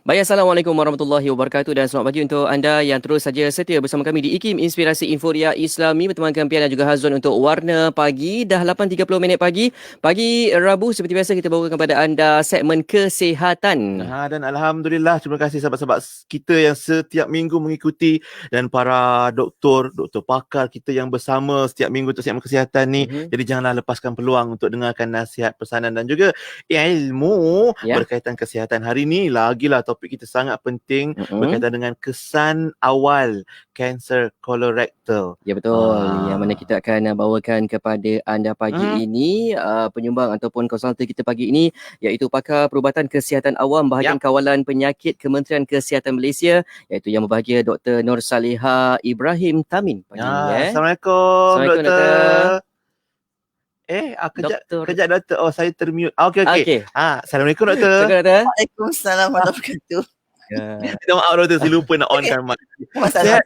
Baik, Assalamualaikum warahmatullahi wabarakatuh dan selamat pagi untuk anda yang terus saja setia bersama kami di IKIM Inspirasi Inforia Islami bertemankan Pian dan juga Hazwan untuk Warna Pagi. Dah 8.30 pagi. Pagi Rabu seperti biasa kita bawakan kepada anda segmen kesihatan. Dan Alhamdulillah, terima kasih sahabat-sahabat kita yang setiap minggu mengikuti dan para doktor pakar kita yang bersama setiap minggu untuk segmen kesihatan ni. Jadi janganlah lepaskan peluang untuk dengarkan nasihat, pesanan dan juga ilmu berkaitan kesihatan. Hari ni lagilah topik kita sangat penting berkaitan dengan kesan awal kanser kolorektal. Ya betul. Yang mana kita akan bawakan kepada anda pagi ini penyumbang ataupun konsultan kita pagi ini iaitu pakar perubatan kesihatan awam bahagian kawalan penyakit Kementerian Kesihatan Malaysia iaitu yang berbahagia Dr. Nur Saliha Ibrahim Tamin pagi ini. Assalamualaikum, Assalamualaikum Doktor. Doktor. Kejap Doktor. Oh, saya termute. Okey. Assalamualaikum Doktor. Waalaikumsalam warahmatullahi wabarakatuh. Minta maaf Doktor, saya lupa nak onkan mic. Masalah.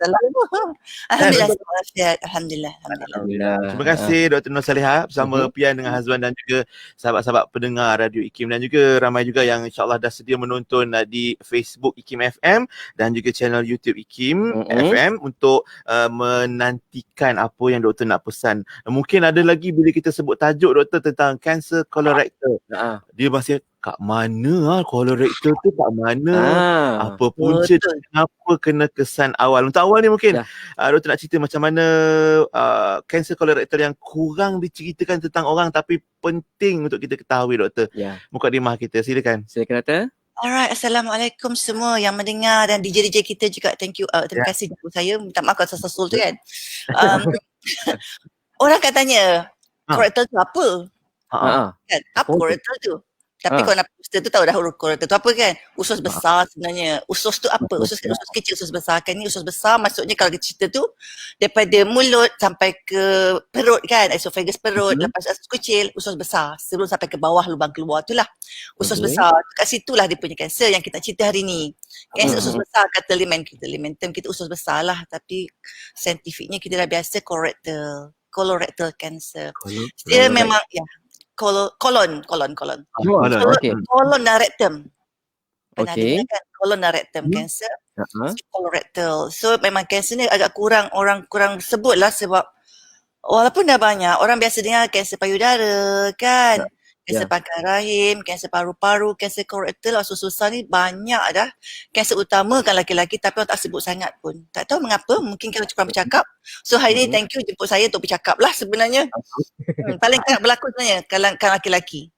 Alhamdulillah, sihat. Alhamdulillah. Terima kasih Dr. Nur Saliha bersama Pian dengan Hazwan dan juga sahabat-sahabat pendengar Radio IKIM dan juga ramai juga yang insyaAllah dah sedia menonton di Facebook IKIM FM dan juga channel YouTube IKIM FM untuk menantikan apa yang doktor nak pesan. Mungkin ada lagi bila kita sebut tajuk doktor tentang kanser kolorektal. Dia masih kat mana kolorektal tu kat mana? Apa punca dan kenapa kena kesan awal? Untuk awal ni mungkin doktor nak cerita macam mana kanser kolorektal yang kurang diceritakan tentang orang tapi penting untuk kita ketahui doktor. Mukadimah kita, silakan. Silakan doktor. Alright, Assalamualaikum semua yang mendengar dan DJ kita juga. Thank you. Terima kasih jumpa saya. Minta maaf kalau sesul tu kan. Orang katanya kolorektal tu apa? Kan? Apa kolorektal tu? Tapi kalau nak poster tu tahu dah kolorektal tu apa kan? Usus besar sebenarnya. Usus tu apa? Usus kecil, usus besar kan? Ni usus besar maksudnya kalau kita cerita tu daripada mulut sampai ke perut kan? Esophagus perut, lepas usus kecil, usus besar. Sebelum sampai ke bawah lubang keluar tu lah. Usus besar. Kat situlah dia punya kanser yang kita cerita hari ni. Kanser usus besar kata layman term kita usus besar lah. Tapi saintifiknya kita dah biasa colorectal cancer. Dia memang kolon. Kolon dan rectum. Pernah dengar kan? Kolon dan rectum cancer. Colorectal. So memang kanser ni agak orang kurang sebut lah sebab walaupun dah banyak, orang biasa dengar kanser payudara kan? Kanser pangkal rahim, kanser paru-paru, kanser kolorektal, susah ni banyak dah. Kanser utama kan laki-laki tapi orang tak sebut sangat pun. Tak tahu mengapa, mungkin kalau kurang bercakap. So hari ni thank you jemput saya untuk bercakap lah sebenarnya. Paling kerap berlaku sebenarnya kalau laki-laki.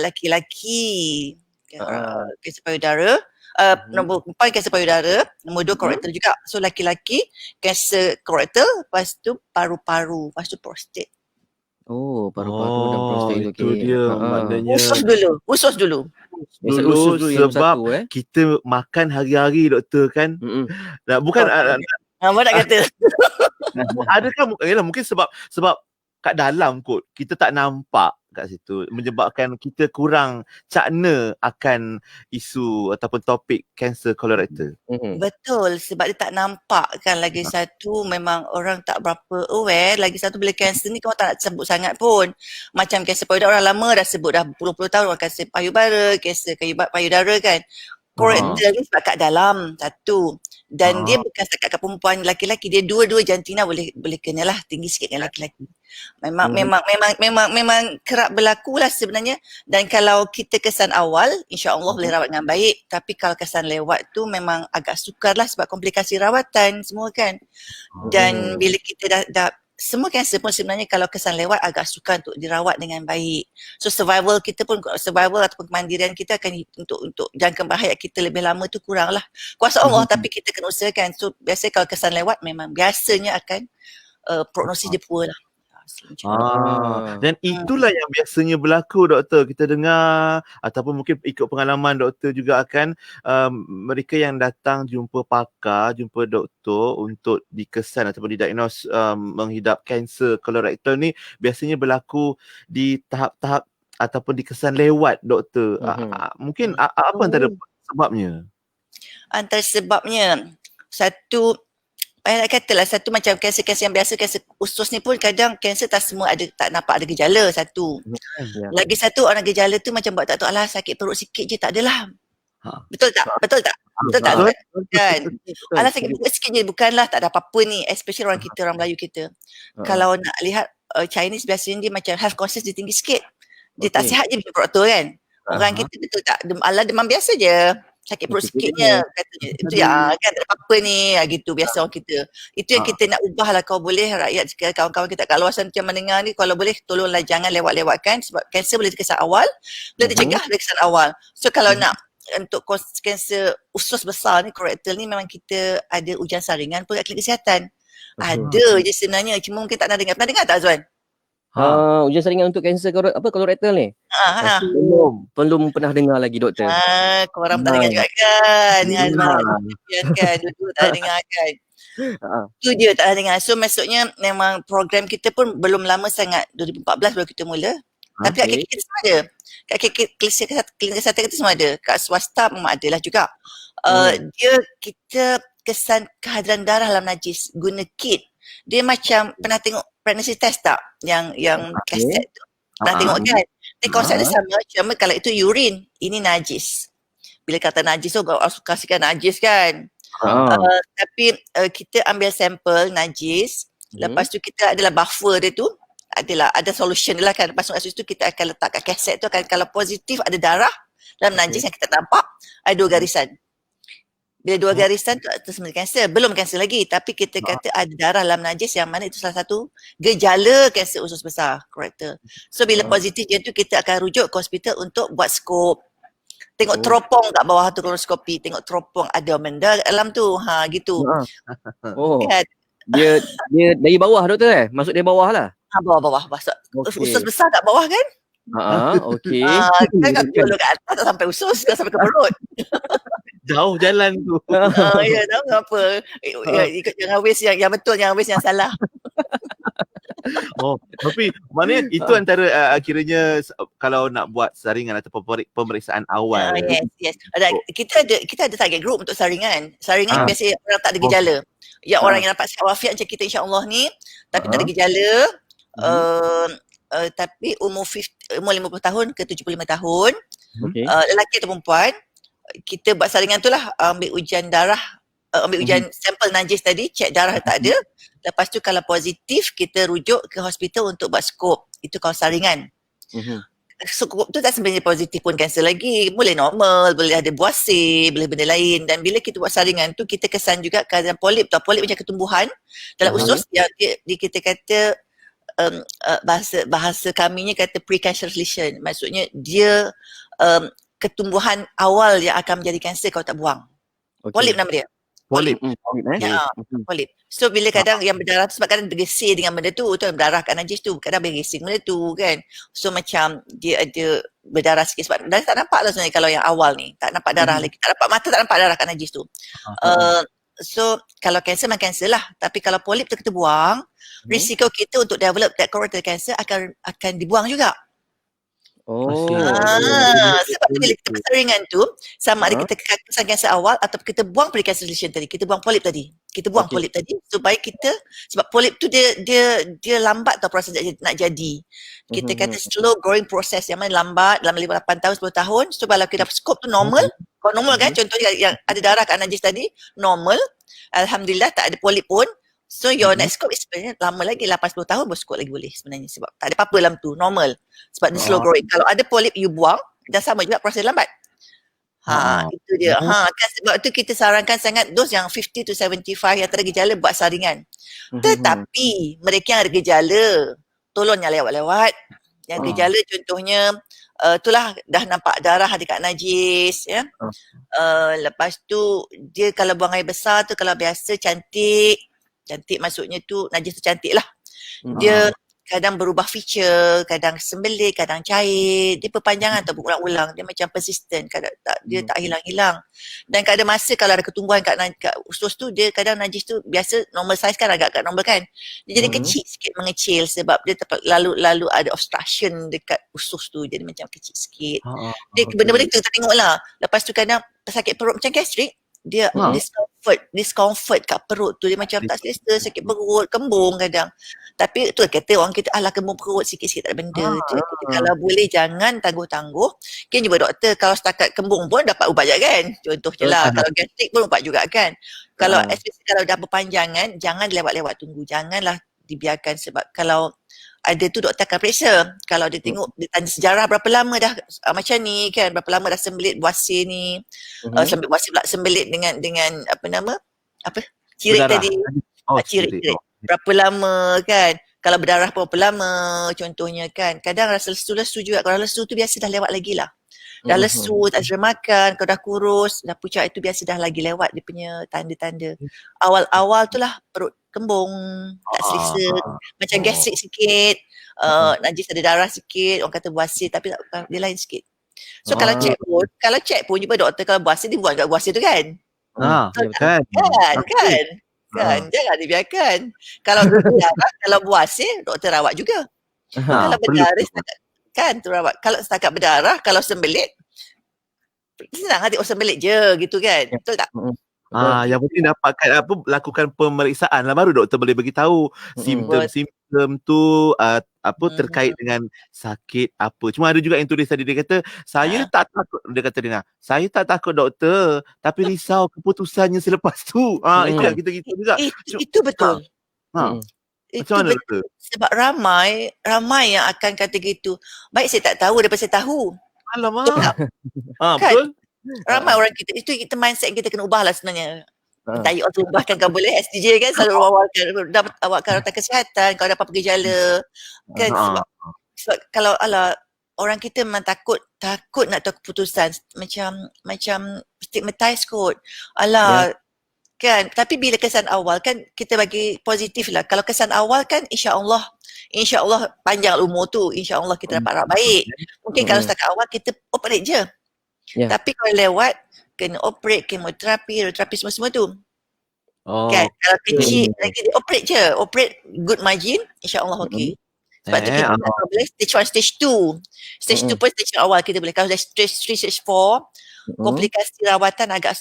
Laki-laki. Kanser payudara. Nombor 4 kanser payudara, nombor 2 kolorektal juga. So laki-laki kanser kolorektal, lepas tu paru-paru, lepas tu prostat. Paru-paru dan prostat itu dia maknanya. Usus dulu sebab kita makan hari-hari doktor kan. Bukan apa nak kata? Adakah mungkin sebab kat dalam kot kita tak nampak kat situ menyebabkan kita kurang cakna akan isu ataupun topik kanser kolorektal. Betul, sebab dia tak nampak kan. Lagi satu memang orang tak berapa aware. Lagi satu bila kanser ni kau tak nak sebut sangat pun. Macam kanser payudara orang lama dah sebut dah puluh-puluh tahun orang kanser payudara, kanser payudara kan. Kolorektal ni sebab kat dalam satu. Dan dia bukan setakat kat perempuan lelaki-lelaki, dia dua-dua jantina boleh kena lah, tinggi sikit dengan lelaki-lelaki. Memang kerap berlaku lah sebenarnya. Dan kalau kita kesan awal, insya-Allah boleh rawat dengan baik. Tapi kalau kesan lewat tu memang agak sukar lah sebab komplikasi rawatan semua kan. Dan bila kita dah semua kanser pun sebenarnya kalau kesan lewat agak sukar untuk dirawat dengan baik. So survival ataupun kemandirian kita akan untuk jangka hayat kita lebih lama tu kurang lah. Kuasa Allah tapi kita kena usahakan. So biasanya kalau kesan lewat memang biasanya akan prognosis dia poor lah. Dan itulah yang biasanya berlaku doktor. Kita dengar ataupun mungkin ikut pengalaman doktor juga akan mereka yang datang jumpa pakar, jumpa doktor untuk dikesan ataupun didiagnose menghidap kanser kolorektal ni biasanya berlaku di tahap-tahap ataupun dikesan lewat doktor. Mungkin apa antara sebabnya? Antara sebabnya satu, nak katalah satu macam kanser-kanser yang biasa, kanser usus ni pun kadang kanser tak semua tak nampak ada gejala satu. Lagi satu orang gejala tu macam buat tak tahu alah sakit perut sikit je tak adalah. Betul tak? Betul tak? Betul tak? Betul. Kan? Alah sakit perut sikit je, bukanlah tak ada apa-apa ni, especially orang kita, orang Melayu kita. Kalau nak lihat Chinese biasanya dia macam health conscious dia tinggi sikit. Dia tak sihat je perut tu kan. Orang kita betul tak? Alah demam biasa je. Sakit perut sikitnya katanya. Itu ya kan tak ada apa-apa ni gitu biasa orang kita. Itu yang kita nak ubah lah. Kalau boleh rakyat, kawan-kawan kita kat luar sana yang mendengar ni, kalau boleh tolonglah jangan lewat-lewatkan sebab kanser boleh dikesan awal, boleh dicegah dari kesan awal. So kalau nak untuk kanser usus besar ni, colorectal ni, memang kita ada ujian saringan pun kat klinik kesihatan. Ada je sebenarnya, cuma mungkin tak pernah dengar. Pernah dengar tak Azwan? Ujian saringan untuk kanser colorectal ni? Belum pernah dengar lagi doktor. Korang tak dengar juga kan? Kan dulu tak dengar kan? Tu dia tak dengar. So maksudnya memang program kita pun belum lama sangat, 2014 baru kita mula. Tapi kat KK kita semua ada. Kat klinik kesihatan kita semua ada. Kat swasta memang ada lah juga. Dia kita kesan kehadiran darah dalam najis guna kit. Dia macam pernah tengok pregnancy test tak? Yang kaset tu. Pernah tengok kan? Dia konsep dia sama. Cuma kalau itu urine, ini najis. Bila kata najis tu, orang suka kasihkan najis kan? Tapi kita ambil sampel najis. Lepas tu kita adalah buffer dia tu. Ada solution dia lah kan. Lepas tu kita akan letak kat kaset tu. Kalau positif ada darah dalam najis yang kita nampak, ada 2 garisan. Bila 2 garisan tu sebenarnya kanser. Belum kanser lagi. Tapi kita kata ada darah dalam najis yang mana itu salah satu gejala kanser usus besar. Colorectal. So bila positif je tu kita akan rujuk ke hospital untuk buat skop. Tengok teropong kat bawah tu kolonoskopi. Tengok teropong ada benda dalam tu. Gitu. Kan? Dia dari bawah doktor Masuk dari bawah lah. Bawah. Usus besar kat bawah kan? Okey. Kan kat atas tak sampai usus, tak sampai ke perut. Jauh jalan tu. Ya, tahu apa. Ikut jangan waste yang betul, jangan waste yang salah. Tapi maknanya itu antara kiranya kalau nak buat saringan atau pemeriksaan awal. Yes. Kita ada target group untuk saringan. Saringan biasanya orang tak ada gejala. Yang orang yang dapat sihat wafiat macam kita insya-Allah ni, tapi tak ada gejala. Tapi umur 50 tahun ke 75 tahun, lelaki atau perempuan, kita buat saringan tu lah, ambil ujian darah, ambil ujian sampel najis tadi, cek darah tak ada. Lepas tu kalau positif, kita rujuk ke hospital untuk buat skop. Itu kalau saringan. Skop tu tak sebenarnya positif pun kanser lagi. Boleh normal, boleh ada buasir, boleh benda lain. Dan bila kita buat saringan tu, kita kesan juga keadaan polip. Polip macam ketumbuhan dalam usus yang kita kata bahasa kaminya kata precancerous lesion. Maksudnya dia ketumbuhan awal yang akan menjadi kanser kalau tak buang. Polip nama dia. Polip. Polip. So bila kadang yang berdarah tu sebab kadang bergesir dengan benda tu berdarah kat najis tu, kadang bergesir benda tu kan. So macam dia ada berdarah sikit sebab darah tak nampak lah sebenarnya kalau yang awal ni. Tak nampak darah lagi. Tak nampak mata, tak nampak darah kat najis tu. So kalau kanser memang kanser lah. Tapi kalau polip tu kita buang, risiko kita untuk develop that colorectal cancer akan dibuang juga. Sebab bila kita persaringan tu sama ada kita kesan kanser awal atau kita buang precancerous lesion tadi, kita buang polip tadi. Kita buang polip tadi supaya kita, sebab polip tu dia lambat tau proses nak jadi. Kita kata slow growing process yang mana lambat dalam 8 tahun 10 tahun. So kalau kita skop tu normal, kalau normal kan contohnya yang ada darah kat najis tadi normal, alhamdulillah tak ada polip pun. So your next scope is sebenarnya lama lagi 8-10 tahun baru scope lagi boleh sebenarnya sebab tak ada apa-apa dalam tu, normal. Sebab dia slow growing. Kalau ada polip you buang dan sama juga proses lambat. Itu dia. Kan sebab tu kita sarankan sangat dos yang 50 to 75 yang tak ada gejala buat saringan. Tetapi mereka yang ada gejala tolong jangan lewat-lewat. Yang gejala contohnya itulah dah nampak darah dekat najis ya. Lepas tu dia kalau buang air besar tu kalau biasa cantik maksudnya tu najis tu cantik lah. Dia kadang berubah feature, kadang sembelit, kadang cair. Dia perpanjangan atau berulang-ulang. Dia macam persistent. Dia tak hilang-hilang. Dan kadang masa kalau ada ketumbuhan kat usus tu, dia kadang najis tu biasa normal size kan agak-agak normal kan. Dia jadi kecil sikit, mengecil sebab dia lalu ada obstruction dekat usus tu. Jadi macam kecil sikit. Dia benda-benda tu kita tengok lah. Lepas tu kadang sakit perut macam gastrik. Dia discomfort kat perut tu. Dia macam tak selesa, sakit perut, kembung kadang. Tapi tu kata orang kita, alah kembung perut sikit-sikit tak ada benda je. Jadi kalau boleh jangan tangguh-tangguh. Kan jumpa doktor, kalau setakat kembung pun dapat ubat je kan. Contoh je lah. Kalau gastrik pun ubat juga kan. Kalau especially kalau dah berpanjangan, jangan lewat-lewat tunggu. Janganlah dibiarkan sebab kalau ada tu doktor akan periksa. Kalau dia tengok, dia tanya sejarah berapa lama dah macam ni kan, berapa lama dah sembelit buasir ni, buasir pula sembelit dengan cirit Berdarah. tadi. Cirit. Berapa lama kan, kalau berdarah berapa lama contohnya kan. Kadang rasa lesu juga, kalau lesu tu biasa dah lewat lagi lah. Dah lesu, tak selera makan, kau dah kurus, dah pucat, itu biasa dah lagi lewat dia punya tanda-tanda. Awal-awal tu lah perut kembung, tak selesa, macam gastrik sikit, najis ada darah sikit, orang kata buasir tapi dia lain sikit. So kalau check pun jumpa doktor, kalau buasir dia buat kat buasir tu kan. Kan, jangan dibiarkan. Kalau berdarah, kalau buasir, doktor rawat juga. Kalau berdarah kan tu rawat. Kalau setakat berdarah, kalau sembelit, senang hati sembelit je gitu kan. Betul tak? Yang penting dapatkan lakukan pemeriksaan lah, baru doktor boleh bagi tahu simptom tu terkait dengan sakit apa. Cuma ada juga yang tulis tadi, dia kata saya tak takut, dia kata dengar, saya tak takut doktor tapi risau keputusannya selepas tu. Itu yang kita juga. Itu betul. Macam mana doktor? Sebab ramai yang akan kata gitu. Baik saya tak tahu daripada saya tahu. Alamak. Kan? Betul. Ramai orang kita mindset kita kena ubah lah sebenarnya. Tayyuk tu bahkan kau boleh SDJ kan selalu awalkan rawatan kesihatan kalau ada apa-apa gejala kan, sebab kalau orang kita memang takut nak tahu keputusan, macam stigmatize kot kan. Tapi bila kesan awal kan kita bagi positif lah. Kalau kesan awal kan insya-Allah panjang umur tu, insya-Allah kita dapat rawat baik. Mungkin kalau setakat awal kita operate je. Tapi kalau lewat kena operate, kemoterapi, radioterapi semua tu. Kan? Kalau kecil lagi dia operate je. Operate good margin, insya-Allah okey. Sebab tu kita tak boleh stage 1, stage 2. Stage 2 pun stage awal kita boleh. Kalau dah stage 3, stage 4, komplikasi rawatan agak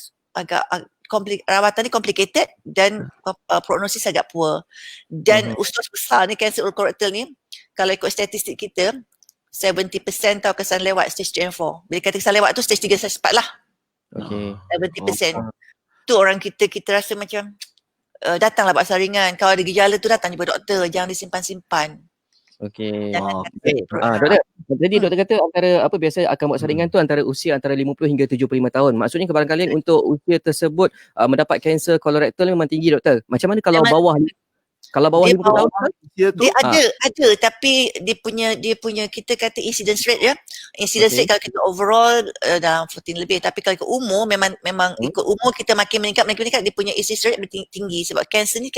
rawatan ni complicated dan prognosis agak poor. Dan usus besar ni, kanser kolorektal ni, kalau ikut statistik kita 70% tau kesan lewat stage 3 and 4. Bila kata kesan lewat tu stage 3 stage 4 lah. 70%. Tu orang kita rasa macam datanglah buat saringan. Kalau ada gejala tu datang jumpa doktor, jangan disimpan-simpan. Jangan doktor, tadi doktor kata antara biasa akan buat saringan tu antara usia antara 50 hingga 75 tahun. Maksudnya kebarang kalian untuk usia tersebut mendapat kanser kolorektal memang tinggi doktor. Macam mana kalau bawah 50 tahun dia ada tapi dia punya kita kata incidence rate ya. Incidence rate kalau kita overall dalam 14 lebih, tapi kalau ikut umur memang ikut umur kita makin meningkat dia punya incidence rate lebih tinggi sebab kanser ni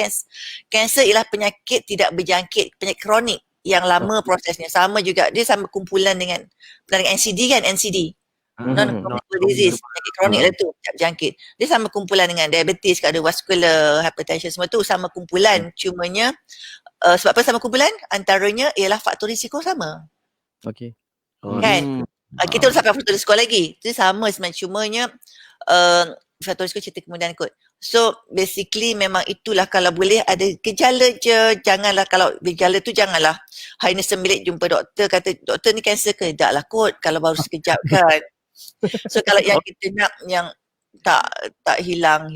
kanser ialah penyakit tidak berjangkit, penyakit kronik yang lama prosesnya. Sama juga dia sama kumpulan dengan NCD kan, NCD. Non-communicable disease, penyakit kronik lah tu, jangkit. Dia sama kumpulan dengan diabetes, cardiovascular, hypertension, semua tu sama kumpulan. Cumanya sebab apa sama kumpulan? Antaranya ialah faktor risiko sama. Kan? Kita belum sampai faktor risiko lagi. Itu sama sebenarnya. Cumanya faktor risiko cerita kemudian kot. So basically memang itulah, kalau boleh ada gejala je, janganlah, kalau gejala tu janganlah hanya sembelit jumpa doktor, kata doktor ni kanser ke? Tak lah kot, kalau baru sekejap kan. So kalau yang kita nak yang tak hilang,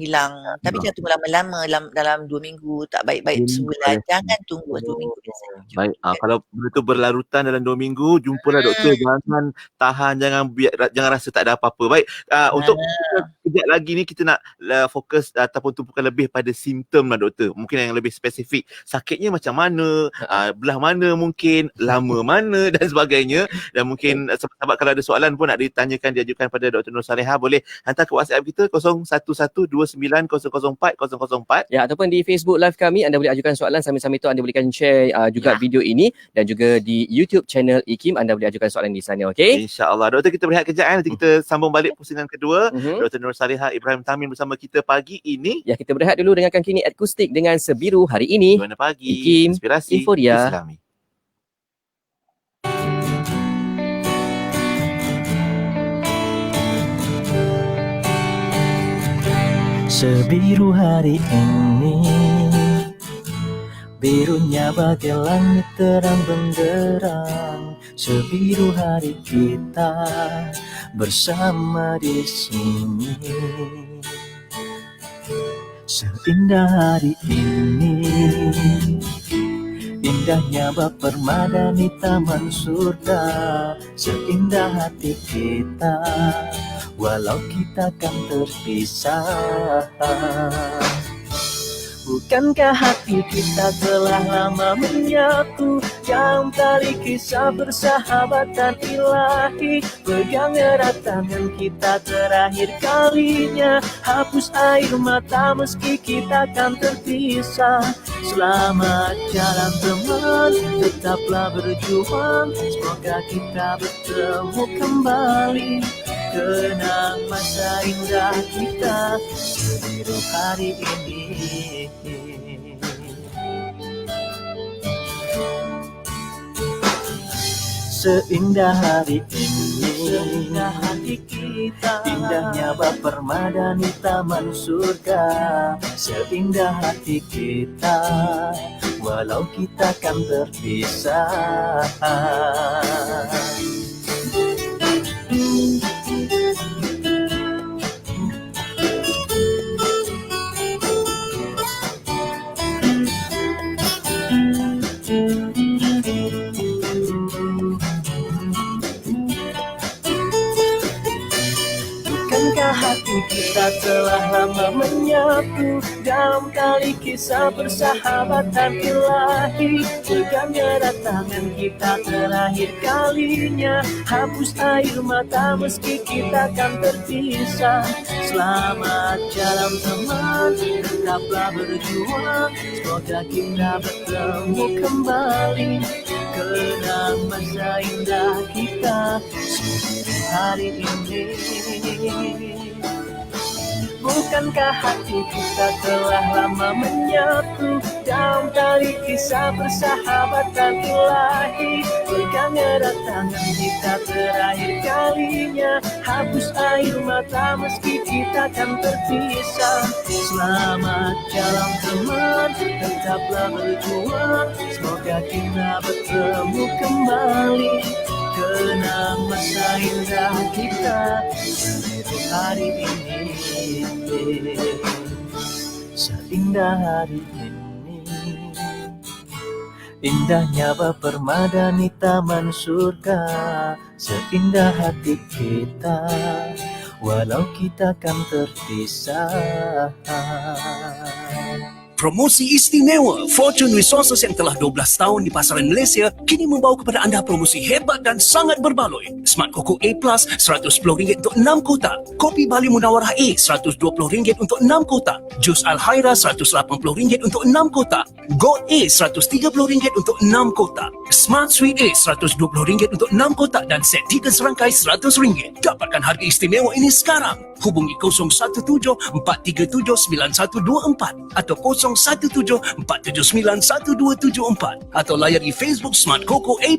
tapi jangan tunggu lama-lama, dalam 2 minggu, tak baik-baik sebulan, jangan tunggu 2 minggu biasanya. Baik, kalau betul berlarutan dalam 2 minggu, jumpalah doktor, jangan tahan, jangan rasa tak ada apa-apa. Baik, untuk kejap lagi ni kita nak fokus ataupun tumpukan lebih pada simptom lah doktor. Mungkin yang lebih spesifik, sakitnya macam mana, belah mana mungkin, lama mana dan sebagainya. Dan mungkin sahabat-sahabat kalau ada soalan pun nak ditanyakan, diajukan pada Dr. Nur Salihah, boleh hantar ke WhatsApp kita 01129004 ya, ataupun di Facebook live kami anda boleh ajukan soalan, sambil-sambil tu anda bolehkan share juga video ini, dan juga di YouTube channel IKIM anda boleh ajukan soalan di sana. Okey, InsyaAllah. Doktor, kita berehat kejap nanti kita sambung balik pusingan kedua. Dr. Nur Salihah Ibrahim Tamin bersama kita pagi ini. Ya, kita berehat dulu dengarkan Kini Akustik dengan Sebiru hari ini. Mana pagi, IKIM, inspirasi Inforia Islami. Sebiru hari ini, birunya bagai langit terang benderang. Sebiru hari kita bersama di sini. Seindah hari ini, indahnya bak permada di taman surga. Seindah hati kita, walau kita kan terpisah. Bukankah hati kita telah lama menyatu dalam tali kisah persahabatan ilahi? Pegang erat tangan kita terakhir kalinya, hapus air mata meski kita kan terpisah. Selamat jalan teman, tetaplah berjuang, semoga kita bertemu kembali. Kenang masa indah kita sebiru hari ini. Seindah hari ini, seindah hati kita, indahnya bak permada di taman surga. Seindah hati kita, walau kita kan terpisah. Hati kita telah lama menyatu dalam tali kisah persahabatan ilahi. Pegang erat tangan kita terakhir kalinya, hapus air mata meski kita kan terpisah. Selamat jalan teman, tetaplah berjuang, semoga kita bertemu kembali. Kenang masa indah kita sebiru hari ini. Bukankah hati kita telah lama menyatu dalam tali kisah persahabatan ilahi? Pegang erat tangan kita terakhir kalinya, hapus air mata meski kita kan terpisah. Selamat jalan teman, tetaplah berjuang, semoga kita bertemu kembali. Kenang masa indah kita sebiru hari ini. Seindah hari ini, indahnya bak permada di taman surga. Seindah hati kita, walau kita kan terpisah. Promosi istimewa Fortune Resources yang telah 12 tahun di pasaran Malaysia kini membawa kepada anda promosi hebat dan sangat berbaloi. Smart Coco A Plus RM110 untuk 6 kotak, Kopi Bali Munawarah A RM120 untuk 6 kotak, Jus Al-Haira RM180 untuk 6 kotak, Gold A RM130 untuk 6 kotak, Smart Sweet A RM120 untuk 6 kotak dan set 3 serangkai RM100. Dapatkan harga istimewa ini sekarang. Hubungi 017-437-9124 atau 017-479-1274 atau layari Facebook Smart Coco A+,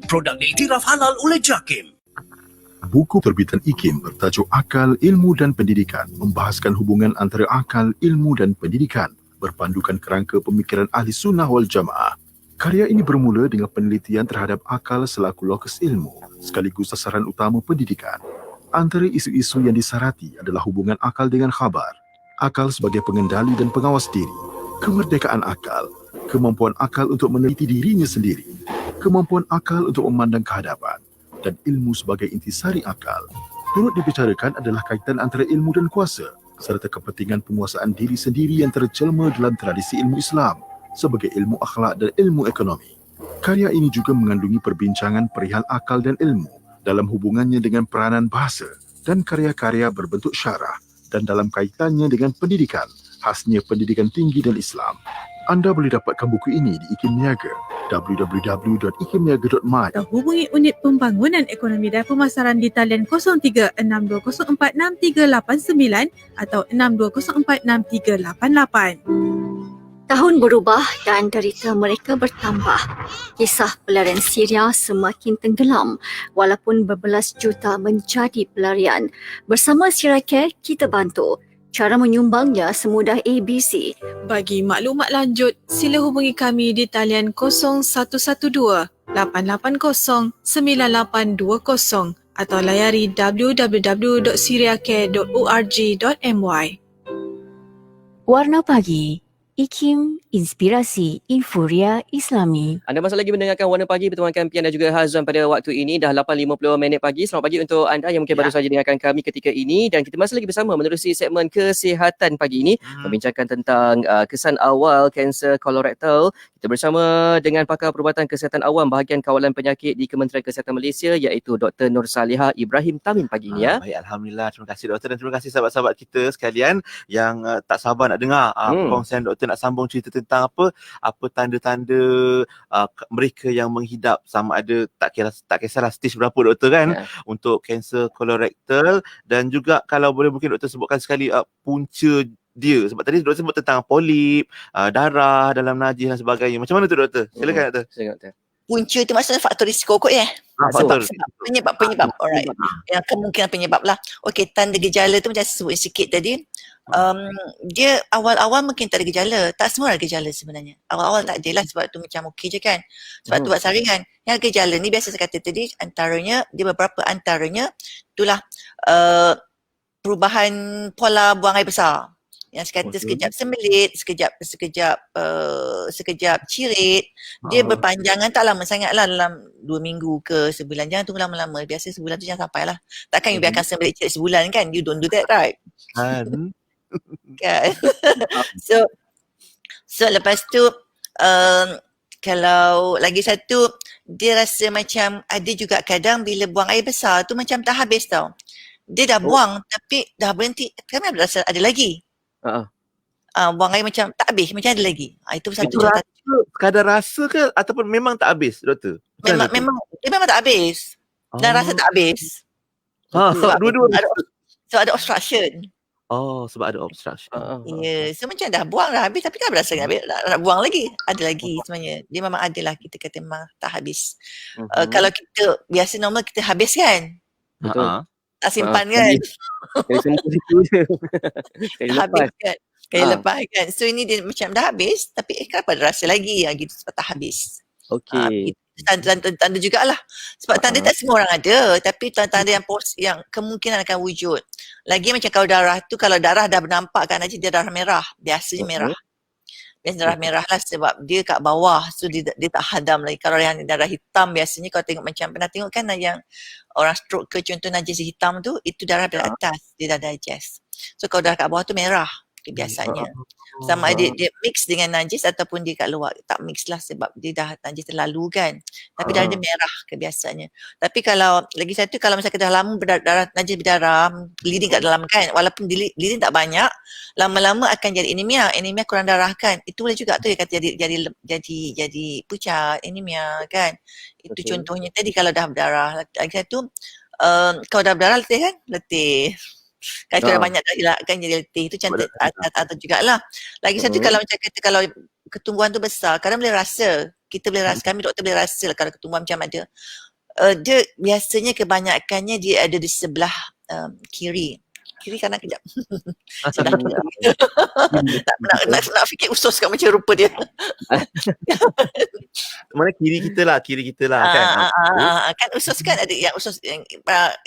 produk diiktiraf halal oleh JAKIM. Buku terbitan IKIM bertajuk Akal, Ilmu dan Pendidikan membahaskan hubungan antara akal, ilmu dan pendidikan berpandukan kerangka pemikiran Ahli Sunnah wal Jamaah. Karya ini bermula dengan penelitian terhadap akal selaku lokus ilmu sekaligus sasaran utama pendidikan. Antara isu-isu yang disarati adalah hubungan akal dengan khabar, akal sebagai pengendali dan pengawas diri, kemerdekaan akal, kemampuan akal untuk meneliti dirinya sendiri, kemampuan akal untuk memandang kehadapan, dan ilmu sebagai intisari akal. Turut dibicarakan adalah kaitan antara ilmu dan kuasa, serta kepentingan penguasaan diri sendiri yang terjelma dalam tradisi ilmu Islam sebagai ilmu akhlak dan ilmu ekonomi. Karya ini juga mengandungi perbincangan perihal akal dan ilmu dalam hubungannya dengan peranan bahasa dan karya-karya berbentuk syarah dan dalam kaitannya dengan pendidikan, khasnya pendidikan tinggi dan Islam. Anda boleh dapatkan buku ini di IKIM Niaga, www.ikimniaga.my. Atau hubungi Unit Pembangunan Ekonomi dan Pemasaran di talian 0362046389 atau 62046388. Tahun berubah dan derita mereka bertambah. Kisah pelarian Syria semakin tenggelam walaupun berbelas juta menjadi pelarian. Bersama Syiracare, kita bantu. Cara menyumbangnya semudah ABC. Bagi maklumat lanjut, sila hubungi kami di talian 0112 880 9820 atau layari www.syriacare.org.my. Warna Pagi, IKIM Inspirasi Infuria Islami. Anda masih lagi mendengarkan Warna Pagi bertemankan Pian dan juga Hazwan pada waktu ini. Dah 8.50 pagi. Selamat pagi untuk anda yang mungkin baru saja dengarkan kami ketika ini. Dan kita masih lagi bersama menerusi segmen kesihatan pagi ini. Membincangkan tentang kesan awal kanser kolorektal. Kita bersama dengan pakar perubatan kesihatan awam bahagian kawalan penyakit di Kementerian Kesihatan Malaysia iaitu Dr. Nur Salihah Ibrahim Tamin pagi ini. Baik, Alhamdulillah. Terima kasih doktor dan terima kasih sahabat-sahabat kita sekalian yang tak sabar nak dengar perkongsian doktor nak sambung cerita tentang apa tanda-tanda mereka yang menghidap sama ada tak kisahlah stage berapa doktor kan untuk kanser kolorektal, dan juga kalau boleh mungkin doktor sebutkan sekali punca dia, sebab tadi doktor sebut tentang polip, darah dalam najis dan sebagainya. Macam mana tu doktor? Silakan doktor. Silakan doktor. Punca tu maksudnya faktor risiko kot ya. Faktor. Sebab penyebab. Alright. Yang kemungkinan penyebab lah. Okey, tanda gejala tu macam saya sebut sikit tadi. Dia awal-awal mungkin tak ada gejala. Tak semua ada gejala sebenarnya. Awal-awal tak ada lah, sebab tu macam okey je kan. Sebab tu buat saringan. Yang gejala ni biasa saya kata tadi, beberapa antaranya itulah perubahan pola buang air besar. Yang kata sekejap sembelit, sekejap cirit. Dia berpanjangan tak lama sangat lah, dalam 2 minggu ke sebulan. Jangan tunggu lama-lama. Biasa sebulan tu jangan sampai lah. Takkan you biarkan sembelit cirit sebulan kan? You don't do that, right? Kan? So lepas tu kalau lagi satu, dia rasa macam ada juga kadang bila buang air besar tu macam tak habis tau. Dia dah buang tapi dah berhenti. Kan rasa ada lagi. Buang air macam tak habis, macam ada lagi. Itu satu rasa, sekadar rasa ke ataupun memang tak habis doktor? Memang tak habis. Dan rasa tak habis. Dua-dua. Sebab ada obstruction. Sebab ada obstruction. Ya, so macam dah buang dah habis tapi kan berasa nak buang lagi. Ada lagi sebenarnya. Dia memang ada lah, kita kata memang tak habis. Kalau kita biasa normal kita habis kan? Betul. Tak simpan kan? Dari semua situ je. Habis kan? Kali lepas kan? So ini dia macam dah habis tapi kenapa ada rasa lagi? Gitu sebab tak habis. Okey. Tanda jugalah. Sebab tanda tak semua orang ada, tapi tanda-tanda yang kemungkinan akan wujud. Lagi macam kalau darah dah bernampak kan, dia darah merah. Biasanya merah. Biasanya darah merah lah sebab dia kat bawah, so dia tak hadam lagi. Kalau yang darah hitam biasanya kalau tengok macam pernah tengok kan yang orang stroke ke contoh najis hitam tu, itu darah dari atas, dia dah digest. So kalau darah kat bawah tu merah biasanya. Sama ada dia mix dengan najis ataupun dia kat luar. Tak mix lah sebab dia dah najis terlalu kan. Tapi darah dia merah kebiasaannya. Tapi kalau lagi satu, kalau misalnya dah lama berdarah, najis berdarah, bleeding kat dalam kan, walaupun bleeding tak banyak, lama-lama akan jadi anemia. Anemia kurang darah kan. Itu boleh juga tu dia kata jadi pucat, anemia kan. Itu contohnya tadi kalau dah berdarah. Lagi satu, kalau dah berdarah letih kan? Letih. Kalau itu dah banyak dah hilang kan jadi letih. Itu cantik atau jugalah. Lagi satu kalau macam kata kalau ketumbuhan tu besar, kadang boleh rasa. Kita boleh rasa, kami doktor boleh rasa kalau ketumbuhan macam ada. Dia biasanya kebanyakannya dia ada di sebelah kiri. Kiri kanan kejap. nak fikir usus kat macam rupa dia. Mana kiri kita lah kan. Kan usus kan ada yang usus yang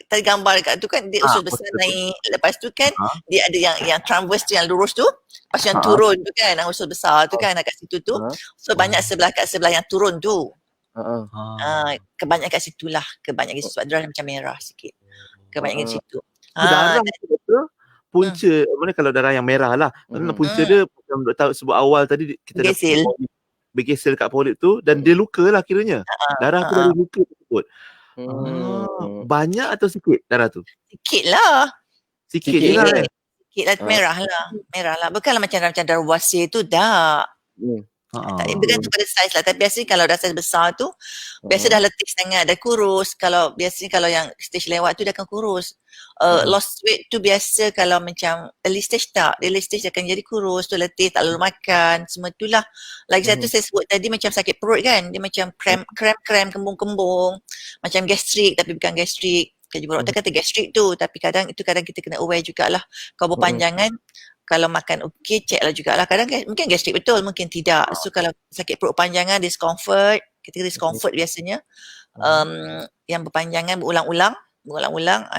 tadi gambar dekat tu kan, dia usus besar naik. Lepas tu kan dia ada yang transverse tu, yang lurus tu. Lepas yang turun tu kan, yang usus besar tu kan kat situ tu. So banyak kat sebelah yang turun tu. Kebanyakan kat situlah. Kebanyakan sebab darah macam merah sikit. Kebanyakan situ. Darah betul, punca mana kalau darah yang merah lah. Punca dia macam doktor sebut awal tadi kita bergesel kat polip tu dan dia luka lah kiranya. Darah tu dari luka tersebut. Banyak atau sikit darah tu? Sikit lah. Sikit je lah kan? Sikit lah, merah lah. Bukanlah macam darah wasir tu, tak. Bergantung pada saiz lah. Tapi biasanya kalau dah saiz besar tu, biasa dah letih sangat, dah kurus. Biasanya kalau yang stage lewat tu dia akan kurus. Lost weight tu biasa kalau macam early stage tak. Early stage dia akan jadi kurus, tu letih, tak lalu makan, semua tu lah. Lagi satu saya sebut tadi macam sakit perut kan. Dia macam kram, kembung-kembung. Macam gastrik tapi bukan gastrik. Gaji buruk tu kata gastrik tu, tapi kadang kita kena aware jugalah. Kalau berpanjangan, kalau makan okey, check lah jugalah. Kadang mungkin gastrik betul, mungkin tidak. So kalau sakit perut panjangan, discomfort, kita discomfort biasanya, yang berpanjangan berulang-ulang,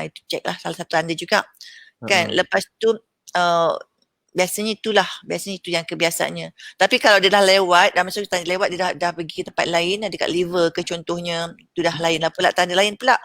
itu check lah salah satu tanda juga. Kan, lepas tu biasanya itu yang kebiasaannya. Tapi kalau dia dah lewat, dah masuk tanda lewat, dia dah pergi ke tempat lain, dekat liver ke contohnya, itu dah lain lah pula, tanda lain pula.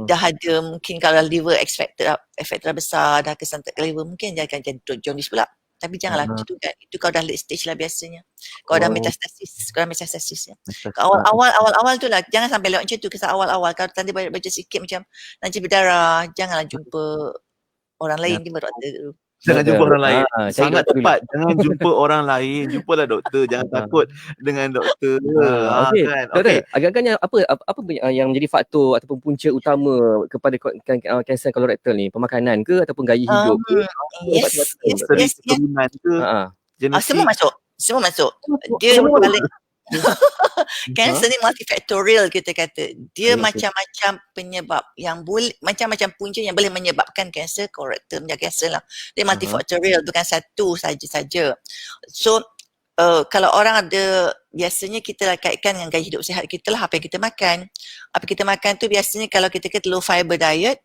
Dah ada mungkin kalau liver efek dah besar, dah kesantat ke liver, mungkin dia akan jadi jaundice pula. Tapi janganlah macam tu kan. Itu kalau dah late stage lah biasanya. Kalau dah metastasis ya. Awal-awal tu lah, jangan sampai lewat macam tu, kesan awal-awal. Kalau tanda baca sikit macam nanti berdarah, janganlah jumpa orang lain, jumpa doktor dulu. Jangan jumpa orang lain. Sangat tepat. Jangan jumpa orang lain. Jumpalah doktor. Jangan takut dengan doktor. Okey. Kan? Doktor, agak-agaknya apa yang menjadi faktor ataupun punca utama kepada kanser kolorektal ni? Pemakanan ke ataupun gaya hidup ke? Yes. Semua masuk. Dia paling kanser ni multifactorial kita kata. Dia macam-macam penyebab yang boleh, macam-macam punca yang boleh menyebabkan kanser kolorektal menjadi kanser lah. Dia multifactorial, bukan satu saja. So kalau orang ada, biasanya kita kaitkan dengan gaya hidup sihat kita lah, apa yang kita makan. Apa kita makan tu biasanya kalau kita kata low fiber diet,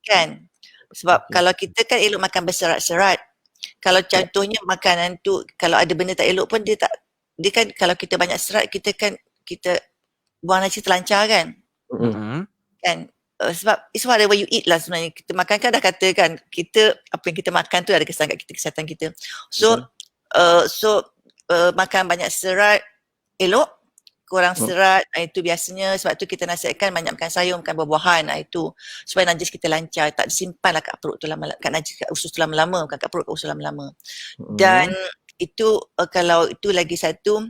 kan? Sebab kalau kita kan elok makan berserat-serat. Kalau contohnya makanan tu, kalau ada benda tak elok pun dia kan kalau kita banyak serat, kita buang nasi terlancar kan. Kan? Sebab it's whatever you eat lah sebenarnya. Kita makan kan dah kata kan, apa yang kita makan tu ada kesan kat kita, kesihatan kita. So makan banyak serat elok, kurang serat itu biasanya, sebab tu kita nasihatkan banyak makan sayur, makan buah-buahan, itu supaya najis kita lancar, tak disimpan lah kat perut tu lama-lama, kat najis kat usus tu lama-lama, bukan kat perut, kat usus lama-lama. Dan itu kalau itu lagi satu,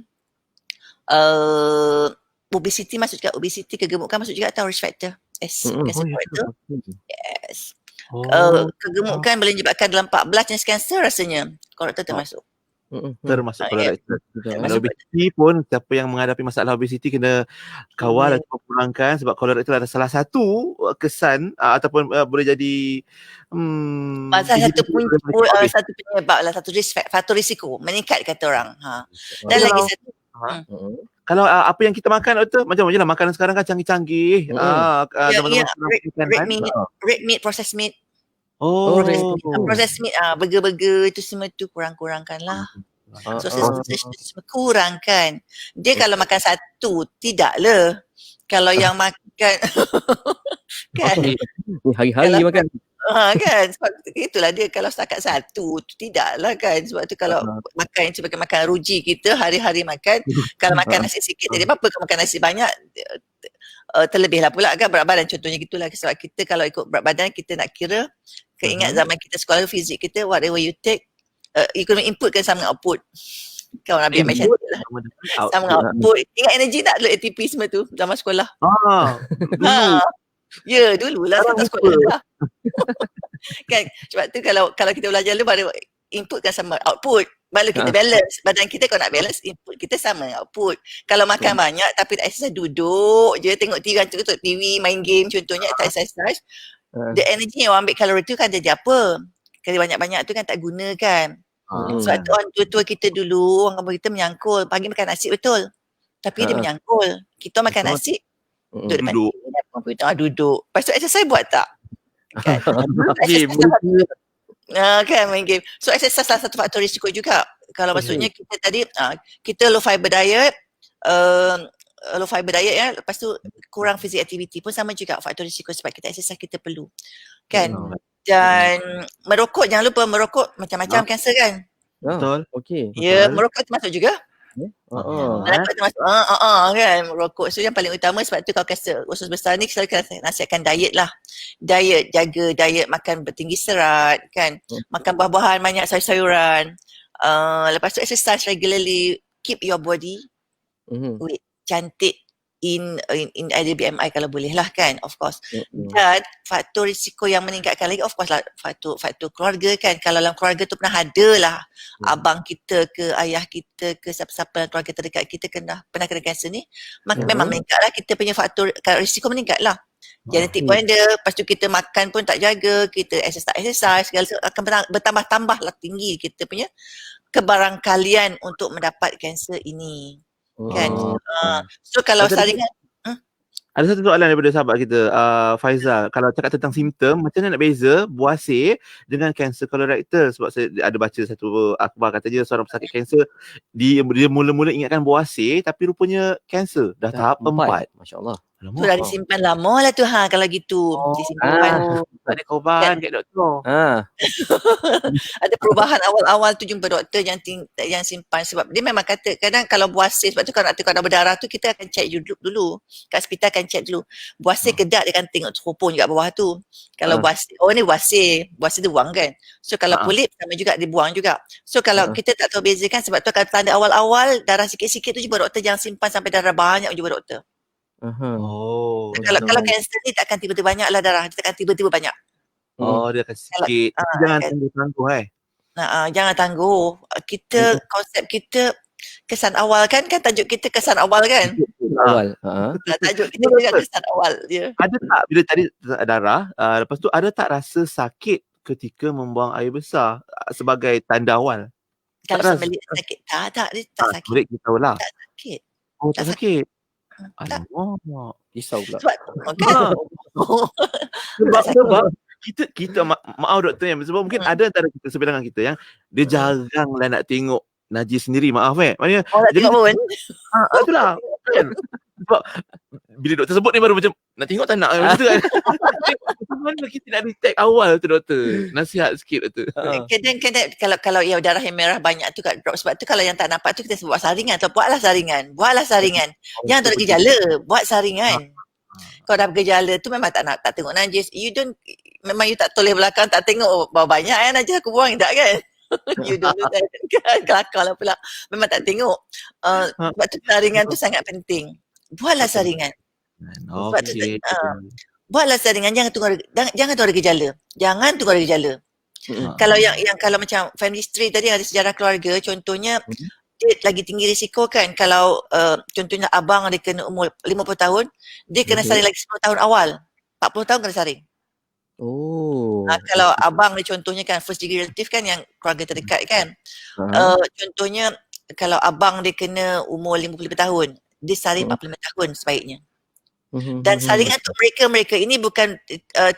obesity masuk juga, obesity kegemukan masuk juga, atau risk factor. Yes. Kegemukan boleh menyebabkan dalam 14 jenis kanser rasanya. Kolorektal termasuk. Termasuk kolorektal. Kalau obesiti pun, siapa yang menghadapi masalah obesiti kena kawal atau kurangkan, sebab kolorektal ada salah satu kesan ataupun boleh jadi satu penyebab lah, satu faktor risiko meningkat kata orang. Dan lagi satu kalau apa yang kita makan doktor, macam lah makanan sekarang kan canggih-canggih. Red meat, processed meat. Processed meat, burger-burger itu semua tu kurangkan lah. Sausage kurangkan. Dia kalau makan satu, tidaklah. Kalau yang makan kan hari-hari makan. Kan, sebab itulah dia, kalau setakat satu tu tidaklah kan. Sebab tu kalau makan sebagai makan ruji kita, hari-hari makan, kalau makan nasi sikit jadi apa, kalau makan nasi banyak terlebihlah pula kan berat badan, contohnya gitulah. Sebab kita kalau ikut berat badan, kita nak kira, keingat zaman kita sekolah fizik kita, whatever you take, you kena input kan sama dengan output. Kau nak ambil macam tu lah, sama dengan output. Ingat energi tak dulu ATP semua tu zaman sekolah? Ya, dululah kita sekolah lah. Kan, sebab tu kalau kita belajar dulu, baru input kan sama output, baru kita balance. Badan kita kalau nak balance, input kita sama dengan output. Kalau makan banyak tapi tak exercise, duduk je tengok TV, main game contohnya, tak exercise, the energy yang ambil kalori tu kan jadi apa? Kalau banyak-banyak tu kan tak guna kan. Sebab tu orang tua-tua kita dulu, orang kampung kita menyangkul, pagi makan nasi betul, tapi dia menyangkul. Kita makan nasi, duduk depan komputer, duduk. Lepas tu exercise buat tak? Kan? Kan main game. So exercise salah satu faktor risiko juga. Kalau maksudnya kita tadi, kita low fiber diet ya, lepas tu kurang physical activity pun sama juga faktor risiko, sebab kita exercise kita perlu. Kan? Dan merokok, jangan lupa merokok macam-macam kanser kan? Betul. Okey. Ya, merokok termasuk juga. Merokok termasuk kan, merokok. So yang paling utama, sebab tu kalau kanser usus besar ni selalu kena nasihatkan diet lah. Diet, jaga diet, makan bertinggi serat kan, makan buah-buahan, banyak sayur-sayuran. Lepas tu exercise regularly, keep your body weight cantik, in ideal BMI kalau boleh lah kan, of course. Dan faktor risiko yang meningkatkan lagi, of course lah, faktor keluarga kan. Kalau dalam keluarga tu pernah ada lah abang kita ke ayah kita ke siapa-siapa keluarga terdekat kita pernah kena kanser ni, maka memang meningkat lah kita punya faktor risiko, meningkat lah. Genetik pun ada. Lepas tu kita makan pun tak jaga, kita exercise, segala akan bertambah-tambah lah tinggi kita punya kebarangkalian untuk mendapat kanser ini. Kan? So kalau saringan Ada satu soalan daripada sahabat kita, Faizal. Kalau cakap tentang simptom, macam mana nak beza buasir dengan kanser kolorektal? Sebab saya ada baca satu akhbar katanya seorang pesakit kanser, dia mula-mula ingatkan buasir tapi rupanya kanser. Dah tahap 4. Masya Allah. tu dah disimpan lama lah tu kalau gitu. Disimpan. Tak ada korban kat doktor. Ada perubahan awal-awal tu jumpa doktor yang simpan sebab dia memang kata kadang kalau buasir, sebab tu kalau nak tengok berdarah tu kita akan check dulu. Kat hospital akan check dulu. Buasir kedak dia akan tengok teropong juga bawah tu. Kalau buasir, ni buasir dia buang kan. So kalau polip sama juga dibuang juga. So kalau kita tak tahu bezakan, sebab tu kalau tanda awal-awal darah sikit-sikit tu jumpa doktor, jangan simpan sampai darah banyak jumpa doktor. Kalau kanser ni tak akan tiba-tiba banyak lah darah, dia akan tiba-tiba banyak. Dia akan sikit. Jangan tangguh. Jangan tangguh. Kita konsep kita kesan awal kan tajuk kita kesan awal kan. Tajuk kita juga kesan awal dia. Ada tak bila tadi darah, lepas tu ada tak rasa sakit ketika membuang air besar sebagai tanda awal? Kalau sembelit sakit tak dia tak sakit. Sembelit kita tahulah. Tak sakit. Tak sakit. Alamak, risau pula. Sebab kita maaf doktor, sebab mungkin ada antara kita sebilangan kita yang dia jaranglah nak tengok najis sendiri, maaf maknanya jadi pun itulah kan. Sebab bila doktor sebut ni baru macam nak tengok tak nak macam tu kan. Mana kita nak detect awal tu doktor? Nasihat sikit doktor. Kadang-kadang kalau yang darah yang merah banyak tu kat drop, sebab tu kalau yang tak nampak tu kita buat saringan atau buatlah saringan. Jangan tak ada gejala, buat saringan. Kalau dah bergejala tu memang tak tengok najis. Memang you tak toleh belakang tak tengok berapa banyak najis aku buang tak kan. You dulu kan kelakar lah pula. Memang tak tengok. Sebab tu saringan tu sangat penting. Buatlah saringan. Sebab tu buatlah saringan, jangan tunggu ada gejala. Jangan tunggu ada gejala. Kalau yang kalau macam family history tadi ada sejarah keluarga, contohnya dia lagi tinggi risiko kan. Kalau contohnya abang dia kena umur 50 tahun, dia kena saring lagi 10 tahun awal. 40 tahun kena saring. Kalau abang dia contohnya kan first degree relative kan, yang keluarga terdekat kan. Contohnya kalau abang dia kena umur 55 tahun, dia saring 45 tahun sebaiknya. Dan saringan untuk mereka ini bukan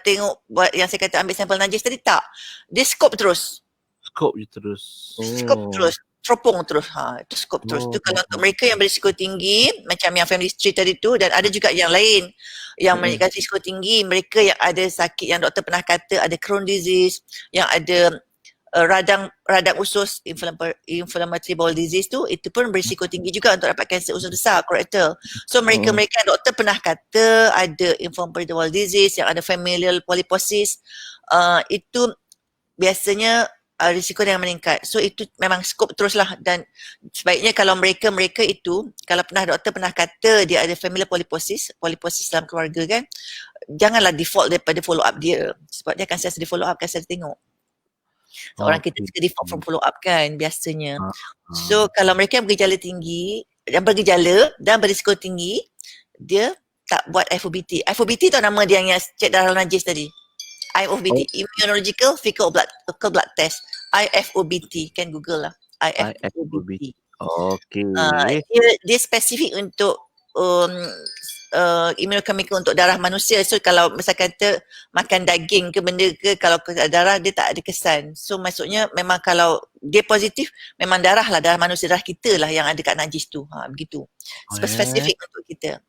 tengok buat yang saya kata ambil sampel najis tadi, tak. Dia skop terus. Skop terus. Teropong terus. Itu skop terus. Itu kalau untuk mereka yang berisiko tinggi, macam yang family history tadi tu, dan ada juga yang lain yang mereka risiko tinggi, mereka yang ada sakit yang doktor pernah kata ada Crohn disease, yang ada radang usus, inflammatory bowel disease tu, itu pun berisiko tinggi juga untuk dapat kanser usus besar, kolorektal. So mereka doktor pernah kata ada inflammatory bowel disease, yang ada familial polyposis, itu biasanya risiko yang meningkat. So itu memang skop teruslah, dan sebaiknya kalau mereka itu, kalau doktor pernah kata dia ada familial polyposis dalam keluarga kan, janganlah default daripada follow up dia, sebab dia akan sentiasa di follow up, akan sentiasa tengok. Orang kita suka default from follow up kan biasanya. So kalau mereka yang bergejala tinggi, yang bergejala dan berisiko tinggi, dia tak buat FOBT. FOBT tu nama dia yang cek darah najis tadi. IFOBT, Immunological Fecal Blood Test. IFOBT, kan Google lah. IFOBT. Okay. Dia spesifik untuk immunochemical untuk darah manusia. So kalau misalnya kata makan daging ke benda ke, kalau darah dia tak ada kesan. So maksudnya memang kalau dia positif, memang darah manusia, darah kita lah yang ada kat najis tu. Begitu. Spesifik untuk kita.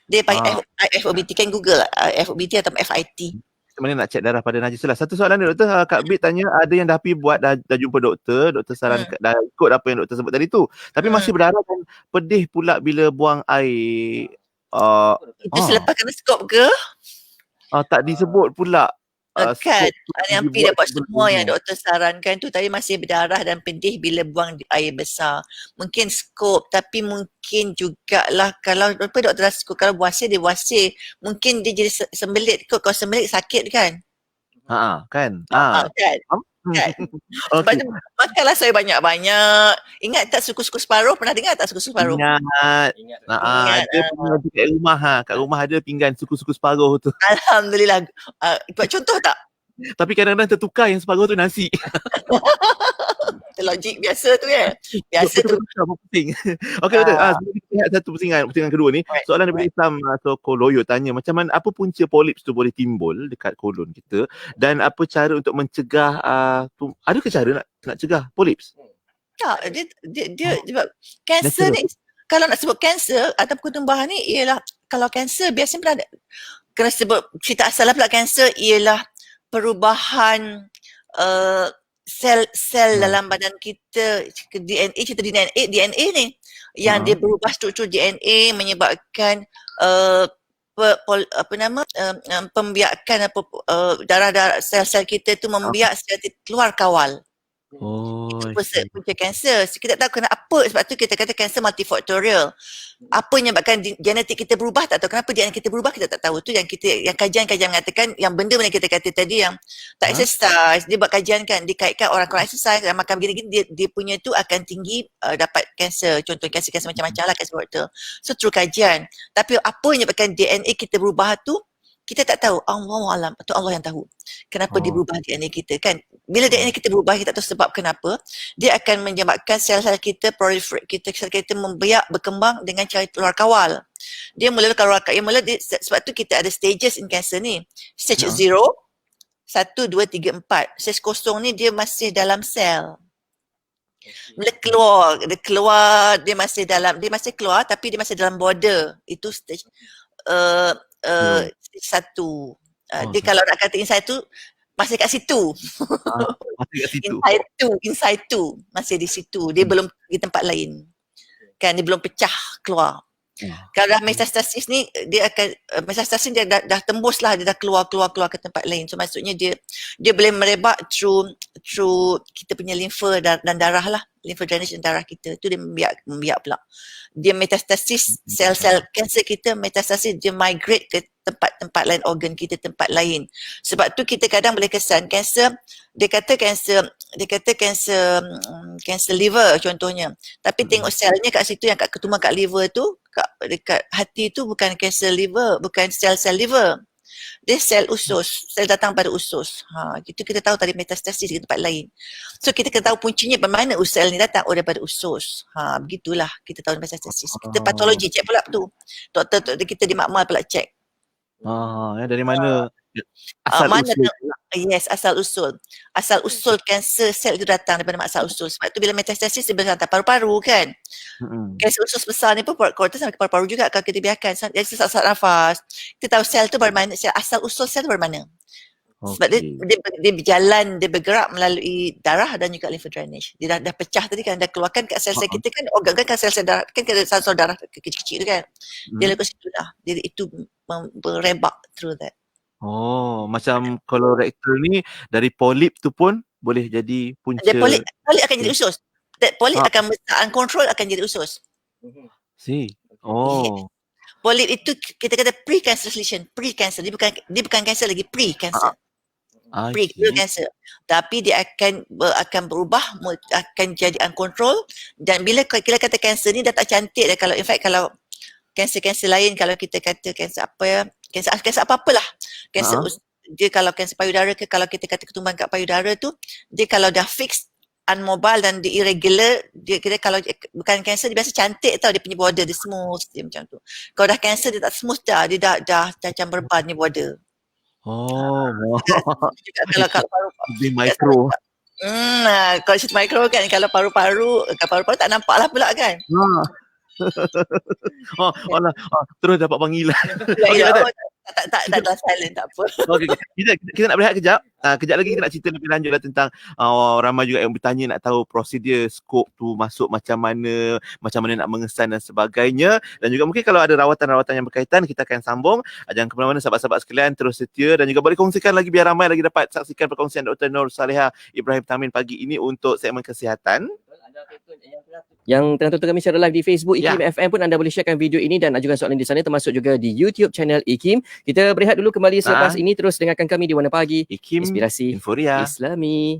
Dia panggil IFOBT, kan Google lah. IFOBT atau FIT. Mana nak cek darah pada najis lah. Satu soalan ni doktor, Kak Bit tanya, ada yang dah pergi buat, dah jumpa doktor saran, dah ikut apa yang doktor sebut tadi tu, tapi masih berdarah dan pedih pula bila buang air. Itu selepas kena skop ke? Tak disebut pula. Kan, yang pergi dapat semua yang doktor sarankan tu tadi masih berdarah dan pedih bila buang air besar. Mungkin skop, tapi mungkin jugalah kalau doktor dah skop, kalau buasir dia buasir, mungkin dia jadi sembelit kot. Kalau sembelit sakit kan? Kan? Kan? Kan? Sebab tu makanlah saya banyak-banyak. Ingat tak suku-suku separuh? Pernah dengar tak suku-suku separuh? Ingat. Ingat, Ada pinggan tu kat rumah kat rumah ada pinggan suku-suku separuh tu. Alhamdulillah. Buat contoh tak? Tapi kadang-kadang tertukar yang separuh tu nasi. Logik biasa tu kan. Biasa tu. Penting. Okey doktor, sebelum kita lihat satu pusingan kedua ni, soalan daripada Islam atau Koloyo tanya macam mana apa punca polips tu boleh timbul dekat kolon kita dan apa cara untuk mencegah adakah cara nak cegah polips? Tak, dia sebab kanser ni, kalau nak sebut kanser atau pertumbuhan ni ialah, kalau kanser biasanya pernah kena sebut cerita asal pula kanser ialah perubahan sel dalam badan kita, DNA, cerita DNA ni yang dia berubah struktur DNA menyebabkan pembiakan darah sel-sel kita tu membiak sel keluar kawal. Itu punca kanser. Kita tak tahu kenapa, sebab tu kita kata kanser multifaktorial. Apa yang menyebabkan genetik kita berubah, tak tahu kenapa DNA kita berubah, kita tak tahu. Tu yang kajian-kajian mengatakan yang benda-benda kita kata tadi yang tak exercise, dia buat kajian kan, dikaitkan orang kurang exercise dan makan begini-gini, dia punya tu akan tinggi dapat kanser. Contoh kanser macam-macam lah, kanser water. So through kajian. Tapi apa yang menyebabkan DNA kita berubah tu kita tak tahu. Allahualam, itu Allah yang tahu kenapa dia berubah DNA kita kan. Bila DNA kita berubah, kita tak tahu sebab kenapa, dia akan menyebabkan sel-sel kita sel kita membiak, berkembang dengan cara keluar kawal. Dia mula keluar kawal, sebab tu kita ada stages in cancer ni. Stage 0, 1, 2, 3, 4. Stage kosong ni dia masih dalam sel. Bila keluar dia masih keluar tapi dia masih dalam border. Itu stage stage 1. Dia kalau nak kata inside tu masih kat situ. Inside tu masih di situ. Dia belum di tempat lain. Kan dia belum pecah keluar. Kalau dah metastasis ni dia akan metastasis dia dah tembus lah, dia dah keluar ke tempat lain. So maksudnya dia boleh merebak through kita punya limfa dan darah lah, limfa drainage dan darah kita. Tu dia membiak pula. Dia metastasis, sel-sel kanser kita metastasis, dia migrate ke tempat-tempat lain, organ kita tempat lain. Sebab tu kita kadang boleh kesan kanser, dia kata kanser liver contohnya. Tapi tengok selnya kat situ yang kat ketumah kat liver tu, dekat hati tu bukan kanser liver, bukan sel-sel liver. Dia sel usus, sel datang pada usus. Itu kita tahu tadi metastasis di tempat lain. So kita kena tahu puncinya bagaimana sel ni datang, daripada usus. Begitulah kita tahu metastasis. Kita patologi cek pula tu. Doktor kita di makmal pula cek. Dari mana asal usul? Yes, asal usul. Asal usul kanser sel itu datang daripada asal usul. Sebab tu bila metastasis dia berhantar paru-paru kan. Kanser usus besar ni pun kuarter sampai ke paru-paru juga kalau kita biarkan. Jadi sesak nafas. Kita tahu sel tu dari mana, asal usul sel tu dari mana. Sebab dia berjalan, dia bergerak melalui darah dan juga lymph drainage. Dia dah pecah tadi kan, dah keluarkan kat sel-sel kita kan, organ kan sel-sel darah, kan kita sel-sel darah kecil-kecil tu kan. Dia lepas situ dah. Dia itu berebak through that. Macam colorectal ni dari polip tu pun boleh jadi punca. Polip akan jadi usus. Polip akan besar uncontrol akan jadi usus. Polip itu kita kata pre-cancerous lesion, pre-cancer. Dia bukan cancer lagi, pre-cancer. Pre-cancer. Tapi dia akan berubah, akan jadi uncontrol, dan bila kita kata cancer ni dah tak cantik dah. Kalau in fact kalau kanser-kanser lain, kalau kita kata kanser apa ya, kanser apa-apalah. Kanser dia kalau kanser payudara ke, kalau kita kata ketumbuhan kat payudara tu, dia kalau dah fix unmobile dan dia irregular, dia kira kalau bukan kanser dia biasa cantik tau, dia punya border dia smooth, dia macam tu. Kalau dah kanser dia tak smooth dah, dia dah macam berban ni border. Kalau lebih mikro. Kalau situ mikro kan, kalau paru-paru tak nampak lah pula kan. Terus dapat panggilan. Tak ada silent, tak apa. Kita nak berehat kejap. Kejap lagi kita nak cerita lebih lanjut lah tentang ramai juga yang bertanya nak tahu prosedur skop tu masuk macam mana nak mengesan dan sebagainya. Dan juga mungkin kalau ada rawatan-rawatan yang berkaitan, kita akan sambung. Jangan ke mana-mana sahabat-sahabat sekalian, terus setia dan juga boleh kongsikan lagi biar ramai lagi dapat saksikan perkongsian Dr. Nur Saliha Ibrahim Tamin pagi ini untuk segmen kesihatan. Yang tengah tonton kami secara live di Facebook IKIM FM pun anda boleh sharekan video ini dan ajukan soalan di sana, termasuk juga di YouTube channel IKIM. Kita berehat dulu, kembali selepas ini terus dengarkan kami di Warna Pagi, IKIM Inspirasi Inforia Islami.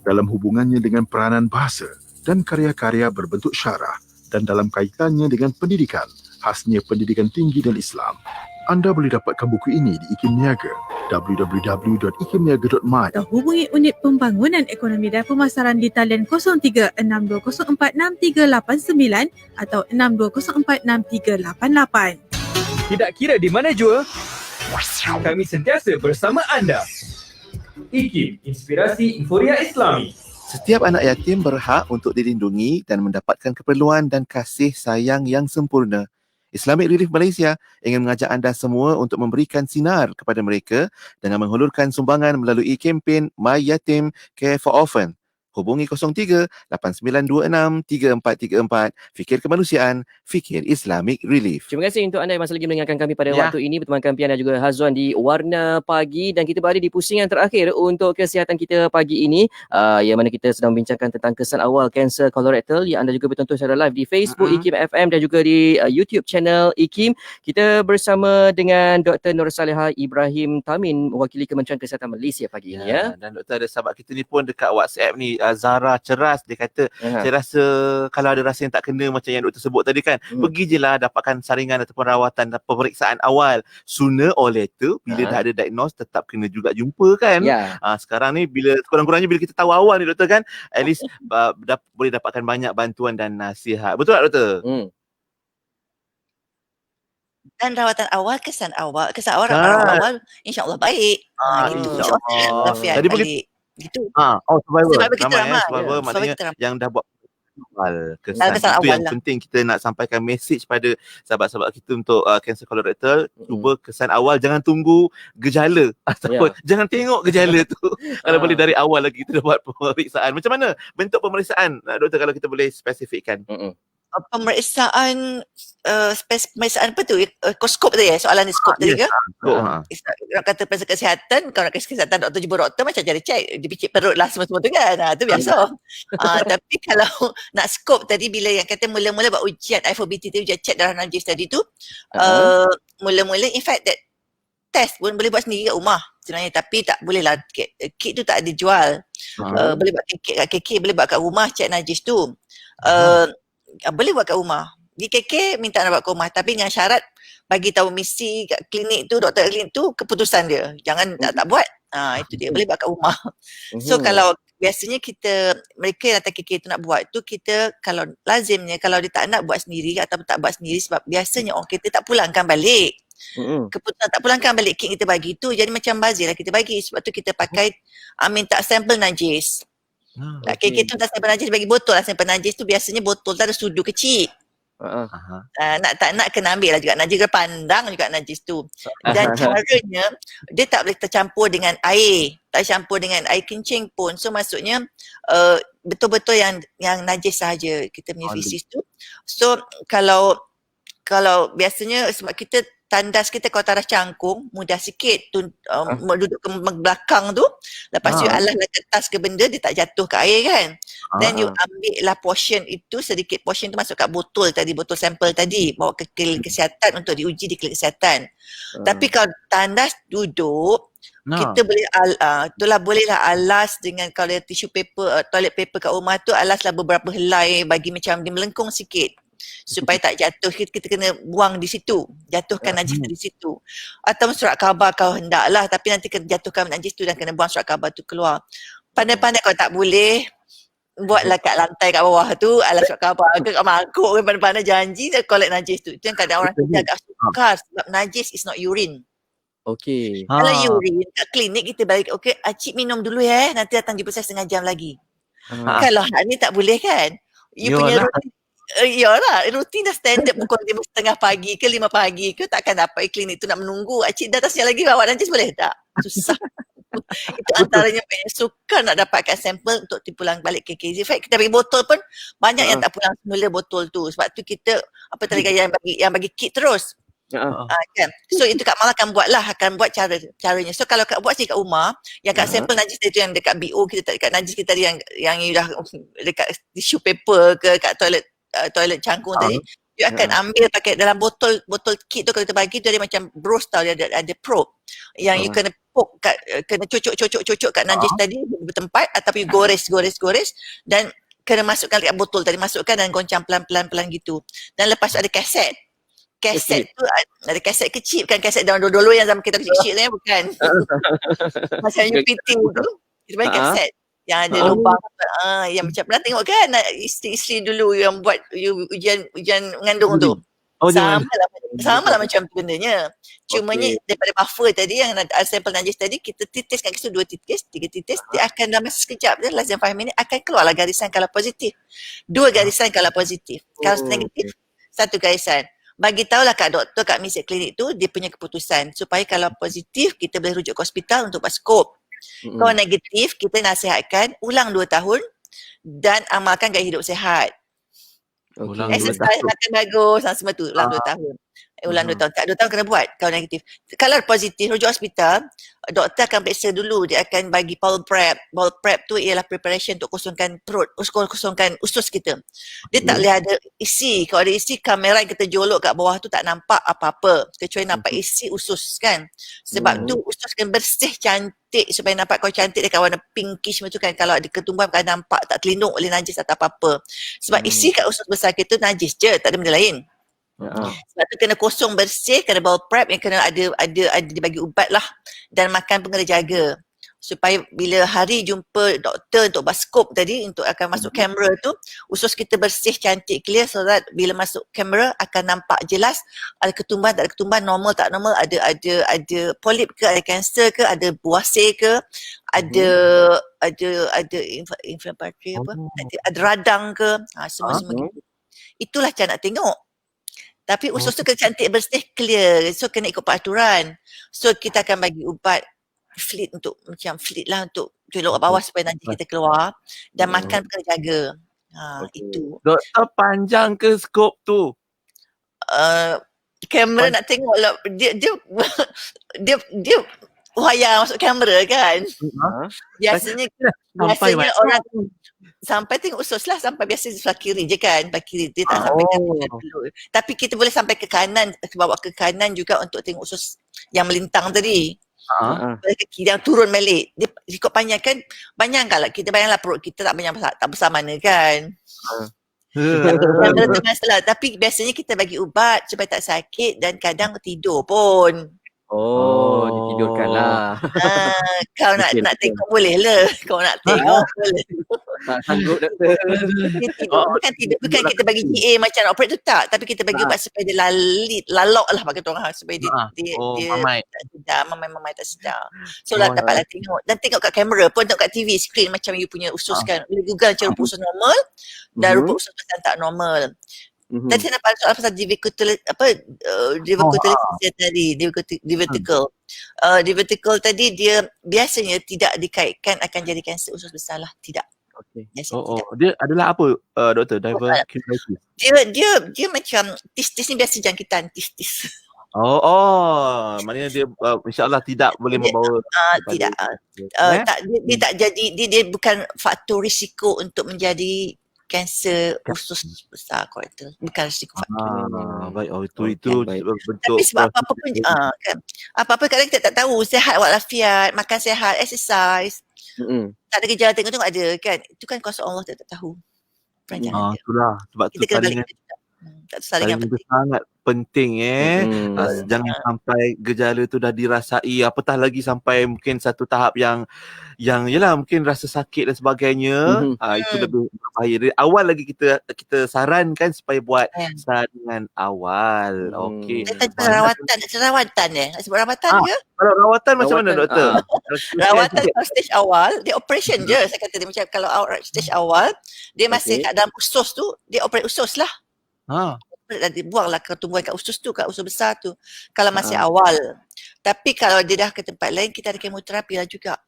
dalam hubungannya dengan peranan bahasa dan karya-karya berbentuk syarah dan dalam kaitannya dengan pendidikan, khasnya pendidikan tinggi dan Islam. Anda boleh dapatkan buku ini di IKIM Niaga, www.ikimniaga.my atau hubungi Unit Pembangunan Ekonomi dan Pemasaran di talian 0362046389 atau 62046388. Tidak kira di mana jua, kami sentiasa bersama anda. IKIM, Inspirasi Inforia Islami. Setiap anak yatim berhak untuk dilindungi dan mendapatkan keperluan dan kasih sayang yang sempurna. Islamic Relief Malaysia ingin mengajak anda semua untuk memberikan sinar kepada mereka dengan menghulurkan sumbangan melalui kempen My Yatim Care for Orphan. Hubungi 03-8926-3434. Fikir kemanusiaan, fikir Islamic Relief. Terima kasih untuk anda yang masih lagi mendengarkan kami pada waktu ini. Bertemankan Pian dan juga Hazwan di Warna Pagi. Dan kita berada di pusingan terakhir untuk kesihatan kita pagi ini. Yang mana kita sedang membincangkan tentang kesan awal kanser kolorektal yang anda juga bertonton secara live di Facebook IKIM FM dan juga di YouTube channel IKIM. Kita bersama dengan Dr. Nur Salihah Ibrahim Tamin, mewakili Kementerian Kesihatan Malaysia pagi ini. Dan doktor ada sahabat kita ni pun dekat WhatsApp ni, Zara Ceras, dia kata saya rasa kalau ada rasa yang tak kena macam yang doktor sebut tadi kan, pergi je lah dapatkan saringan ataupun rawatan dan pemeriksaan awal. Sooner or later bila dah ada diagnose tetap kena juga jumpa kan. Sekarang ni bila kurang-kurangnya bila kita tahu awal ni doktor kan, at least boleh dapatkan banyak bantuan dan nasihat. Betul tak doktor? Dan rawatan awal, kesan awal insya-Allah baik. Itu insya-Allah tadi balik. Gitu. Survivor kita ramai. Survivor maknanya yang dah buat awal kesan. Kesan Itu awal yang lah. penting kita nak sampaikan message pada sahabat-sahabat kita untuk kanser kolorektal. Cuba kesan awal, jangan tunggu gejala ataupun jangan tengok gejala tu. Kalau boleh dari awal lagi kita dah buat pemeriksaan. Macam mana bentuk pemeriksaan doktor kalau kita boleh spesifikkan? Pemeriksaan pemeriksaan apa tu? Skop tadi soalan ni skop tadi ke? Nak kata periksa kesihatan, kalau nak kesihatan doktor jumpa doktor macam cari cek, dia picit perut lah semua tu kan. Itu biasa. Tapi kalau nak skop tadi bila yang kata mula-mula buat ujian IFOBT tu, ujian cek darah najis tadi tu, mula-mula in fact that test pun boleh buat sendiri kat rumah sebenarnya, tapi tak boleh lah, kit tu tak ada jual. Boleh buat kit kat KK, boleh buat kat rumah cek najis tu. Boleh buat kat rumah. Di KK minta nak buat kat rumah, tapi dengan syarat bagi tahu misi kat klinik tu, doktor klinik tu, keputusan dia. Jangan tak buat. Itu dia, boleh buat kat rumah. So kalau biasanya mereka yang datang KK tu nak buat tu, kita kalau lazimnya kalau dia tak nak buat sendiri ataupun tak buat sendiri, sebab biasanya orang kita tak pulangkan balik. Keputusan tak pulangkan balik kit kita bagi tu, jadi macam bazir lah kita bagi. Sebab tu kita pakai minta sampel najis. KK tu tak sampel najis, bagi botol lah sampel najis tu. Biasanya botol tu ada sudu kecil. Nak tak nak kena ambil lah juga najis, kena pandang juga najis tu. Dan caranya dia tak boleh tercampur dengan air, tak campur dengan air kencing pun. So maksudnya betul-betul yang najis sahaja kita punya feces tu. So kalau biasanya sebab kita tandas kita kalau tandas cangkung mudah sikit tu, duduk ke belakang tu, lepas tu alas lah kertas ke benda, dia tak jatuh ke air kan. Then you ambil lah portion itu, sedikit portion tu masuk kat botol tadi, botol sampel tadi, bawa ke klinik kesihatan untuk diuji di klinik kesihatan. Tapi kalau tandas duduk, kita boleh itulah bolehlah alas dengan, kalau tisu paper, toilet paper kat rumah tu, alaslah beberapa helai bagi macam dia melengkung sikit supaya tak jatuh. Kita kena buang di situ, jatuhkan najis di situ. Atau surat khabar kalau hendaklah, tapi nanti kena jatuhkan najis tu dan kena buang surat khabar tu keluar. Pandai-pandai kalau tak boleh, buatlah kat lantai kat bawah tu alas surat khabar ke kat mangkuk ke, pandai-pandai janji dia collect najis tu. Itu yang kadang orang kita agak sukar sebab najis is not urine. Okey. Kalau urine kat klinik kita balik, okey, cik minum dulu nanti datang jumpa saya setengah jam lagi. Kalau hal ni tak boleh kan. You punya rutin, rutin dah standard pukul 5:30 pagi ke 5 pagi ke, takkan dapat klinik tu nak menunggu. Cik datang sekali lagi bawa najis boleh tak? Susah. Itu antaranya banyak suka nak dapatkan sampel untuk pulang balik ke KZ. In fact, kita bagi botol pun banyak yang tak pulang semula botol tu. Sebab tu kita yang bagi kit terus. Kan? So itu Kak Mal akan buat caranya. So kalau Kak buat sini kat rumah, yang kat sampel najis itu yang dekat BO kita, dekat najis kita tadi yang you dah dekat tissue paper ke kat toilet cangkung tadi, Dia akan ambil pakai dalam botol kit tu, kalau kita bagi tu dia macam bros tau, dia ada probe yang you kena poke kat, kena cocok kat najis tadi bertempat, ataupun you gores dan kena masukkan dekat botol tadi, masukkan dan goncang pelan-pelan gitu. Dan lepas tu ada kaset. Kaset tu ada kaset kecil, bukan kaset dalam dulu yang zaman kita kecil-kecil ni, bukan. Macam UPT tu, kita bagi kaset yang ada lubang, yang macam pernah tengok kan isteri dulu yang buat ujian mengandung tu. Sama lah macam tu bendanya. Cumanya daripada buffer tadi yang ada sampel najis tadi, kita titiskan ke situ 2 titis, 3 titis, dia akan dalam masa sekejap je, less than 5 minit akan keluarlah garisan kalau positif. 2 garisan kalau positif. Kalau negatif, 1 garisan. Bagi tahulah kat doktor kat Miss Klinik tu dia punya keputusan, supaya kalau positif kita boleh rujuk ke hospital untuk buat skop. Kalau negatif, kita nasihatkan ulang 2 tahun dan amalkan gaya hidup sihat. Exercise, makan bagus, semua tu ulang 2 tahun. Ulang 2 tahun. Tak 2 tahun kena buat kalau negatif. Kalau positif, rujuk hospital, doktor akan periksa dulu. Dia akan bagi bowel prep. Bowel prep tu ialah preparation untuk kosongkan perut, kosongkan usus kita. Dia tak boleh ada isi. Kalau ada isi, kamera yang kita jolok kat bawah tu tak nampak apa-apa. Kecuali nampak isi usus kan. Sebab tu usus kena bersih cantik supaya nampak kau cantik dekat warna pinkish macam tu kan. Kalau ada ketumbuhan bukan nampak, tak terlindung oleh najis atau apa-apa. Sebab isi kat usus besar kita najis je, tak ada benda lain. Sebab tu kena kosong bersih, kena bowel prep, yang kena ada dibagi ubat lah, dan makan pun kena jaga supaya bila hari jumpa doktor untuk buat skop tadi, untuk akan masuk kamera tu, usus kita bersih, cantik, clear, so that bila masuk kamera akan nampak jelas ada ketumbuhan, tak ada ketumbuhan, normal tak normal, ada polip ke, ada kanser ke, ada buasir ke, ada inflammatory apa, ada radang ke, semua gitu. Itulah cara nak tengok. Tapi usus tu kena cantik, bersih, clear. So kena ikut peraturan. So kita akan bagi ubat fluid untuk untuk tolong kat bawah supaya nanti kita keluar, dan makan kena jaga. Itu. Doktor panjang ke skop tu? Kamera nak tengok lah. Dia wayang masuk kamera kan. Biasanya orang sampai tengok usus lah, sampai biasa sebelah kiri je kan, sebelah kiri dia tak sampai kanan dulu. Tapi kita boleh sampai ke kanan, bawa ke kanan juga untuk tengok usus yang melintang tadi. Boleh ke kiri yang turun balik. Dia ikut panjang kan, bayangkanlah, kita bayanglah perut kita tak besar mana kan. Tapi biasanya kita bagi ubat supaya tak sakit, dan kadang tidur pun. Ditidurkan lah. Kau nak tengok boleh lah. Kau nak tengok boleh. Tak sanggup doktor. Bukan tidur, bukan kita bagi GA macam nak operate tu, tak. Tapi kita bagi ubat supaya dia lalok lah bagi orang, supaya dia mamai tak sedar. So lah dapatlah tengok. Dan tengok kat kamera pun, tengok kat TV screen macam you punya usus kan. Boleh google macam rupa usus normal dan rupa usus macam tak normal. Tadi saya nampak soal pasal diverticulitis tadi, divertical. Divertical tadi dia biasanya tidak dikaitkan akan jadi kanser usus besar lah, tidak. Dia adalah apa, doktor? Diverticulitis. Dia macam tistis ni biasa jangkitan tistis. Maknanya dia insya-Allah tidak boleh membawa tidak. Dia tak jadi, dia bukan faktor risiko untuk menjadi kanser usus besar kolorektal, bukan risiko faktor. Baik, itu bentuk. Tapi sebab apa-apa pun kan. Apa-apa kadang kita tak tahu, sihat walafiat, makan sihat, exercise. Tak ada gejala tengok ada kan. Itu kan kuasa Allah, tak tahu. Itulah sebab kita kena balik saringan sangat penting jangan sampai gejala tu dah dirasai, apatah lagi sampai mungkin satu tahap yang yalah mungkin rasa sakit dan sebagainya. Itu lebih berbahaya. Dari awal lagi kita sarankan supaya buat saringan awal. Okey. Rawatan sebut rawatan ke? Kalau rawatan macam mana doktor? Rawatan kalau stage awal dia operation je, saya kata dia macam kalau stage awal dia masih kat dalam usus tu, dia operate usus lah. Buanglah ketumbuhan kat usus tu, kat usus besar tu kalau masih awal. Tapi kalau dia dah ke tempat lain, kita ada kemoterapi lah juga.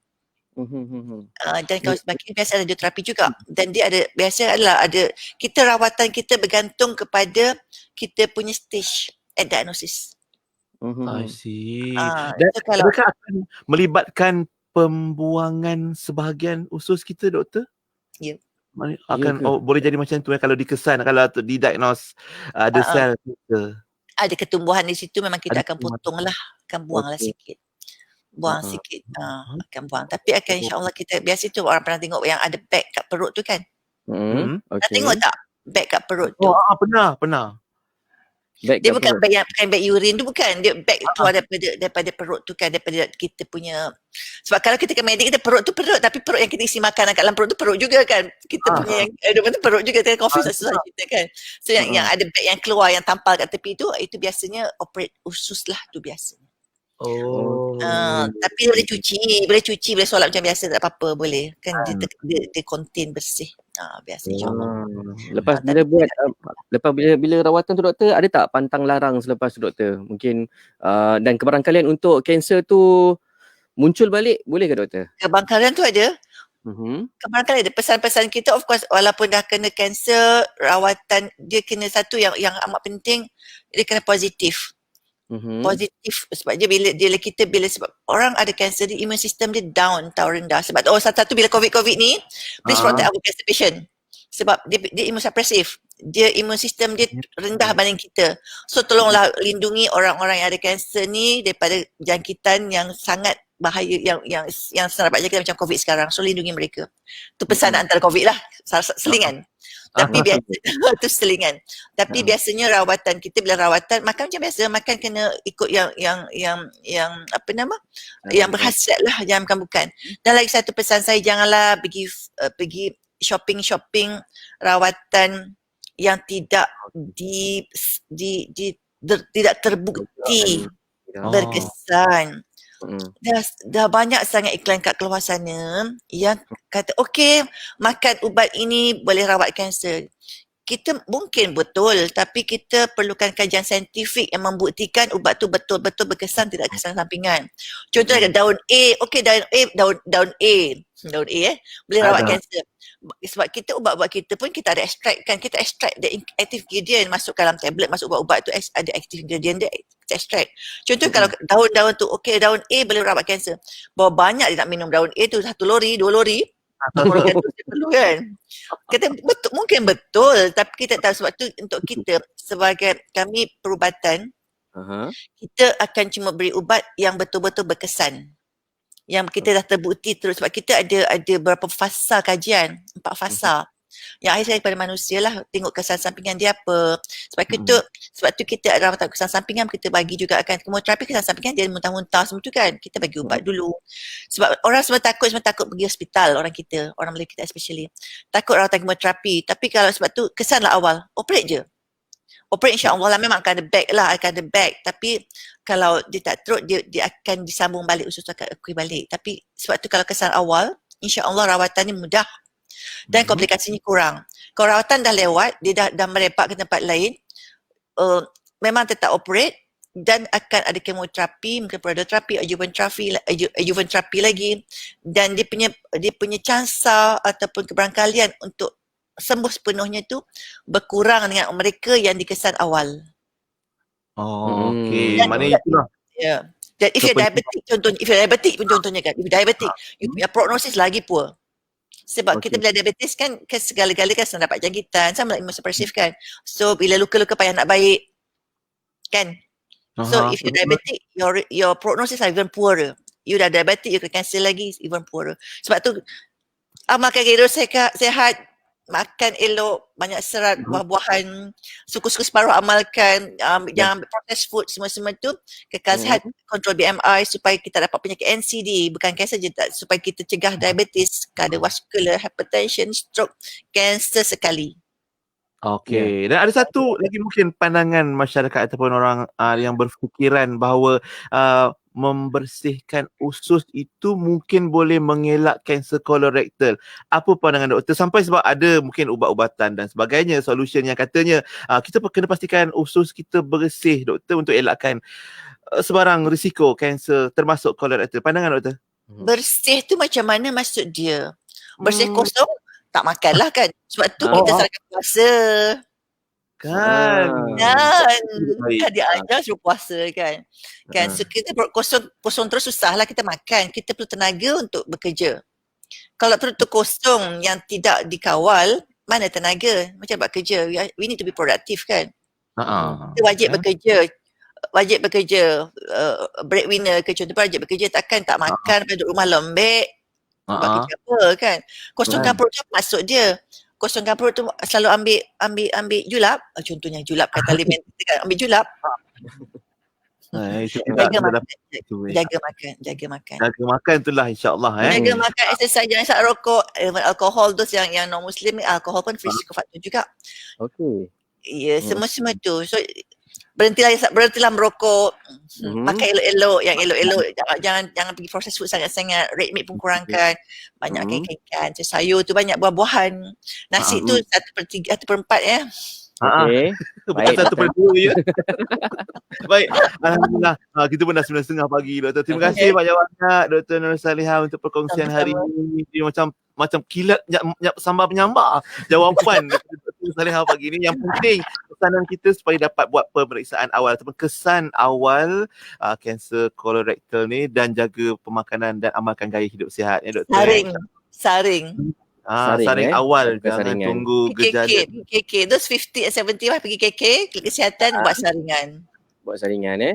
Dan kalau semakin biasa radioterapi juga. Dan dia ada, biasa adalah ada, kita rawatan kita bergantung kepada kita punya stage and diagnosis. I see. Dan adakah akan melibatkan pembuangan sebahagian usus kita, doktor? Ya. Akan boleh jadi macam tu kalau dikesan, kalau didiagnose ada sel cancer. Ada ketumbuhan di situ, memang kita akan potong lah, akan buang lah sikit. Buang sikit, akan buang. Tapi akan insyaAllah kita, biasa tu orang pernah tengok yang ada bag kat perut tu kan. Pernah tengok tak bag kat perut tu? Pernah. Dia bukan bag urin tu, bukan. Dia bag keluar daripada perut tu kan, daripada kita punya. Sebab kalau kita ke medik, kita perut, tapi perut yang kita isi makanan kat dalam perut tu perut juga kan. Kita punya yang tu perut juga, kita confuse susah kita kan. So yang ada bag yang keluar, yang tampal kat tepi tu, itu biasanya operate usus lah tu biasanya. Tapi boleh cuci, boleh solat macam biasa, tak apa-apa, boleh. Kan dia contain bersih. Biasa insyaAllah. Lepas bila rawatan tu doktor, ada tak pantang larang selepas tu doktor? Mungkin dan kebarangkalian untuk kanser tu muncul balik, boleh ke doktor? Kebarangkalian tu ada. Kebarangkalian ada pesan-pesan kita, of course, walaupun dah kena kanser, rawatan dia kena satu yang amat penting, dia kena positif. Positif, sebab dia bila sebab orang ada kanser, dia immune system dia down, rendah. Sebab satu bila COVID ni, please protect our cancer patient. Sebab dia immunosuppressive. Dia immune system dia rendah banding kita. So tolonglah lindungi orang-orang yang ada kanser ni daripada jangkitan yang sangat bahaya, yang serabat jaga macam COVID sekarang. So lindungi mereka. Tu pesan antara COVID lah, selingan. Tapi tu selingan. Tapi biasanya rawatan kita, bila rawatan makan macam biasa, makan kena ikut yang apa nama? Yang berkhasiat lah, jangan bukan. Dan lagi satu pesan saya, janganlah pergi shopping rawatan yang tidak tidak terbukti berkesan. Dah banyak sangat iklan kat keluar sana yang kata okey, makan ubat ini boleh rawat kanser. Kita mungkin betul, tapi kita perlukan kajian saintifik yang membuktikan ubat tu betul-betul berkesan, tidak kesan sampingan. Contohnya daun A, okey daun A boleh rawat kanser. Sebab kita ubat-ubat kita pun kita ada extract kan, kita extract the active ingredient masuk dalam tablet, masuk ubat-ubat tu ada active ingredient dia, kita extract. Contoh kalau daun-daun tu okey, daun A boleh rawat kanser. Berapa banyak dia nak minum daun A tu, 1 lori, 2 lori. Perlu kan. Kita mungkin betul, tapi kita tahu sebab tu untuk kita sebagai kami perubatan, kita akan cuma beri ubat yang betul-betul berkesan. Yang kita dah terbukti terus, sebab kita ada berapa fasa kajian, 4 fasa. Yang akhir sekali pada manusia lah, tengok kesan sampingan dia apa. Sebab tu kita ada rawatan kesan sampingan, kita bagi juga akan kemoterapi kesan sampingan dia muntah-muntah semua tu kan. Kita bagi ubat dulu. Sebab orang semua takut pergi hospital, orang Melayu kita especially. Takut rawatan kemoterapi. Tapi kalau sebab tu kesanlah awal, operate je. Operate insyaAllah lah, memang akan ada bag. Tapi kalau dia tak teruk, dia akan disambung balik, usus akan akui balik. Tapi sebab tu kalau kesan awal, insyaAllah rawatannya mudah. Dan komplikasinya kurang. Kalau rawatan dah lewat, dia dah merepak ke tempat lain, memang tetap operate dan akan ada kemoterapi, mungkin radioterapi, adjuvant terapi lagi. Dan dia punya chansa ataupun kebarangkalian untuk sembuh sepenuhnya tu berkurang dengan mereka yang dikesan awal. Okey. Maknanya itulah. Ya. Dan if you're diabetic pun contohnya kan, if you're diabetic, you punya prognosis lagi poor. Sebab kita bila diabetes kan segala-gala kan senang dapat jangkitan, sama lah immunosuppressive kan. So bila luka-luka payah nak baik kan. So if you're diabetic, your prognosis are even poorer. You dah diabetic, you kena cancer lagi, even poorer. Sebab tu amalkan gaya hidup sehat, makan elok, banyak serat, buah-buahan, suku-suku separuh amalkan, jangan processed food, semua-semua tu, kekal sihat, kontrol BMI supaya kita dapat penyakit NCD, bukan kanser je, supaya kita cegah diabetes, cardiovascular, hypertension, stroke, kanser sekali. Okey. Dan ada satu lagi mungkin pandangan masyarakat ataupun orang yang berfikiran bahawa membersihkan usus itu mungkin boleh mengelak kanser kolorektal. Apa pandangan doktor? Sampai sebab ada mungkin ubat-ubatan dan sebagainya, solution yang katanya kita kena pastikan usus kita bersih doktor untuk elakkan sebarang risiko kanser termasuk kolorektal. Pandangan doktor? Bersih tu macam mana maksud dia? Bersih kosong? Tak makan lah kan. Sebab tu kita serahkan puasa. Kan dia ajar suruh puasa kan. So kita perut kosong terus susah lah kita makan. Kita perlu tenaga untuk bekerja. Kalau perut tu kosong yang tidak dikawal, mana tenaga? Macam buat kerja. We need to be productive kan. Kita wajib bekerja. Breadwinner ke contoh wajib bekerja, takkan tak makan pada rumah lembek. Buat kerja apa kan. Kosongkan perut tu maksud dia. Kosongkan perut tu selalu ambil julap. Contohnya julap kata alimen kan, ambil julap. Jaga makan itulah insya-Allah Jaga makan, exercise, jangan isap rokok, alkohol tu yang non muslim ni alkohol pun risiko faktor juga. Okey. Ya, semua tu. So berhentilah merokok. Makan elok-elok, yang elok-elok, jangan pergi processed food sangat-sangat, red meat pun kurangkan. Banyak ikan, sayur tu banyak, buah-buahan. Nasi tu 1/3, 1/4 ya. Okey. Bukan 1/2 je. Baik, alhamdulillah. Kita pun dah 9.30 pagi, Doktor. Terima kasih banyak-banyak Dr. Nur Salihah untuk perkongsian hari ini. Dia macam kilat sambal penyambar jawapan Dr. Nur Salihah pagi ini. Yang penting pesanan kita supaya dapat buat pemeriksaan awal ataupun kesan awal kanser kolorektal ni dan jaga pemakanan dan amalkan gaya hidup sihat ya Doktor. Saring awal, jangan tunggu gejala. KK. Those 50 and 70 pergi KK, klik kesihatan, buat saringan.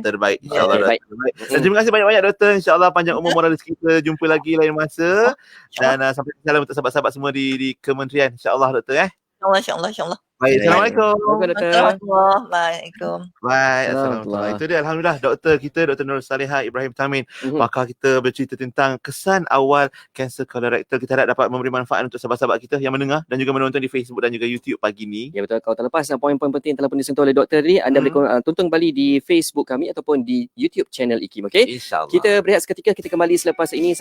Terbaik insya-Allah. Terbaik. Dan terima kasih banyak-banyak Doktor. Insya-Allah panjang umur moral rezeki, kita jumpa lagi lain masa. Dan sampai salam untuk sahabat-sahabat semua di kementerian insya-Allah Doktor InsyaAllah. Baik, Assalamualaikum. Waalaikumsalam. Baik, Assalamualaikum. Itu dia alhamdulillah doktor kita Dr. Nur Salihah Ibrahim Tamin. Pakar kita bercerita tentang kesan awal kanser kolorektal. Kita harap dapat memberi manfaat untuk sahabat-sahabat kita yang mendengar dan juga menonton di Facebook dan juga YouTube pagi ni. Ya betul. Kalau terlepas poin-poin penting yang telah pun disentuh oleh doktor ni, anda boleh tonton kembali di Facebook kami ataupun di YouTube channel IKIM, okey? InsyaAllah. Kita berehat seketika, kita kembali selepas ini.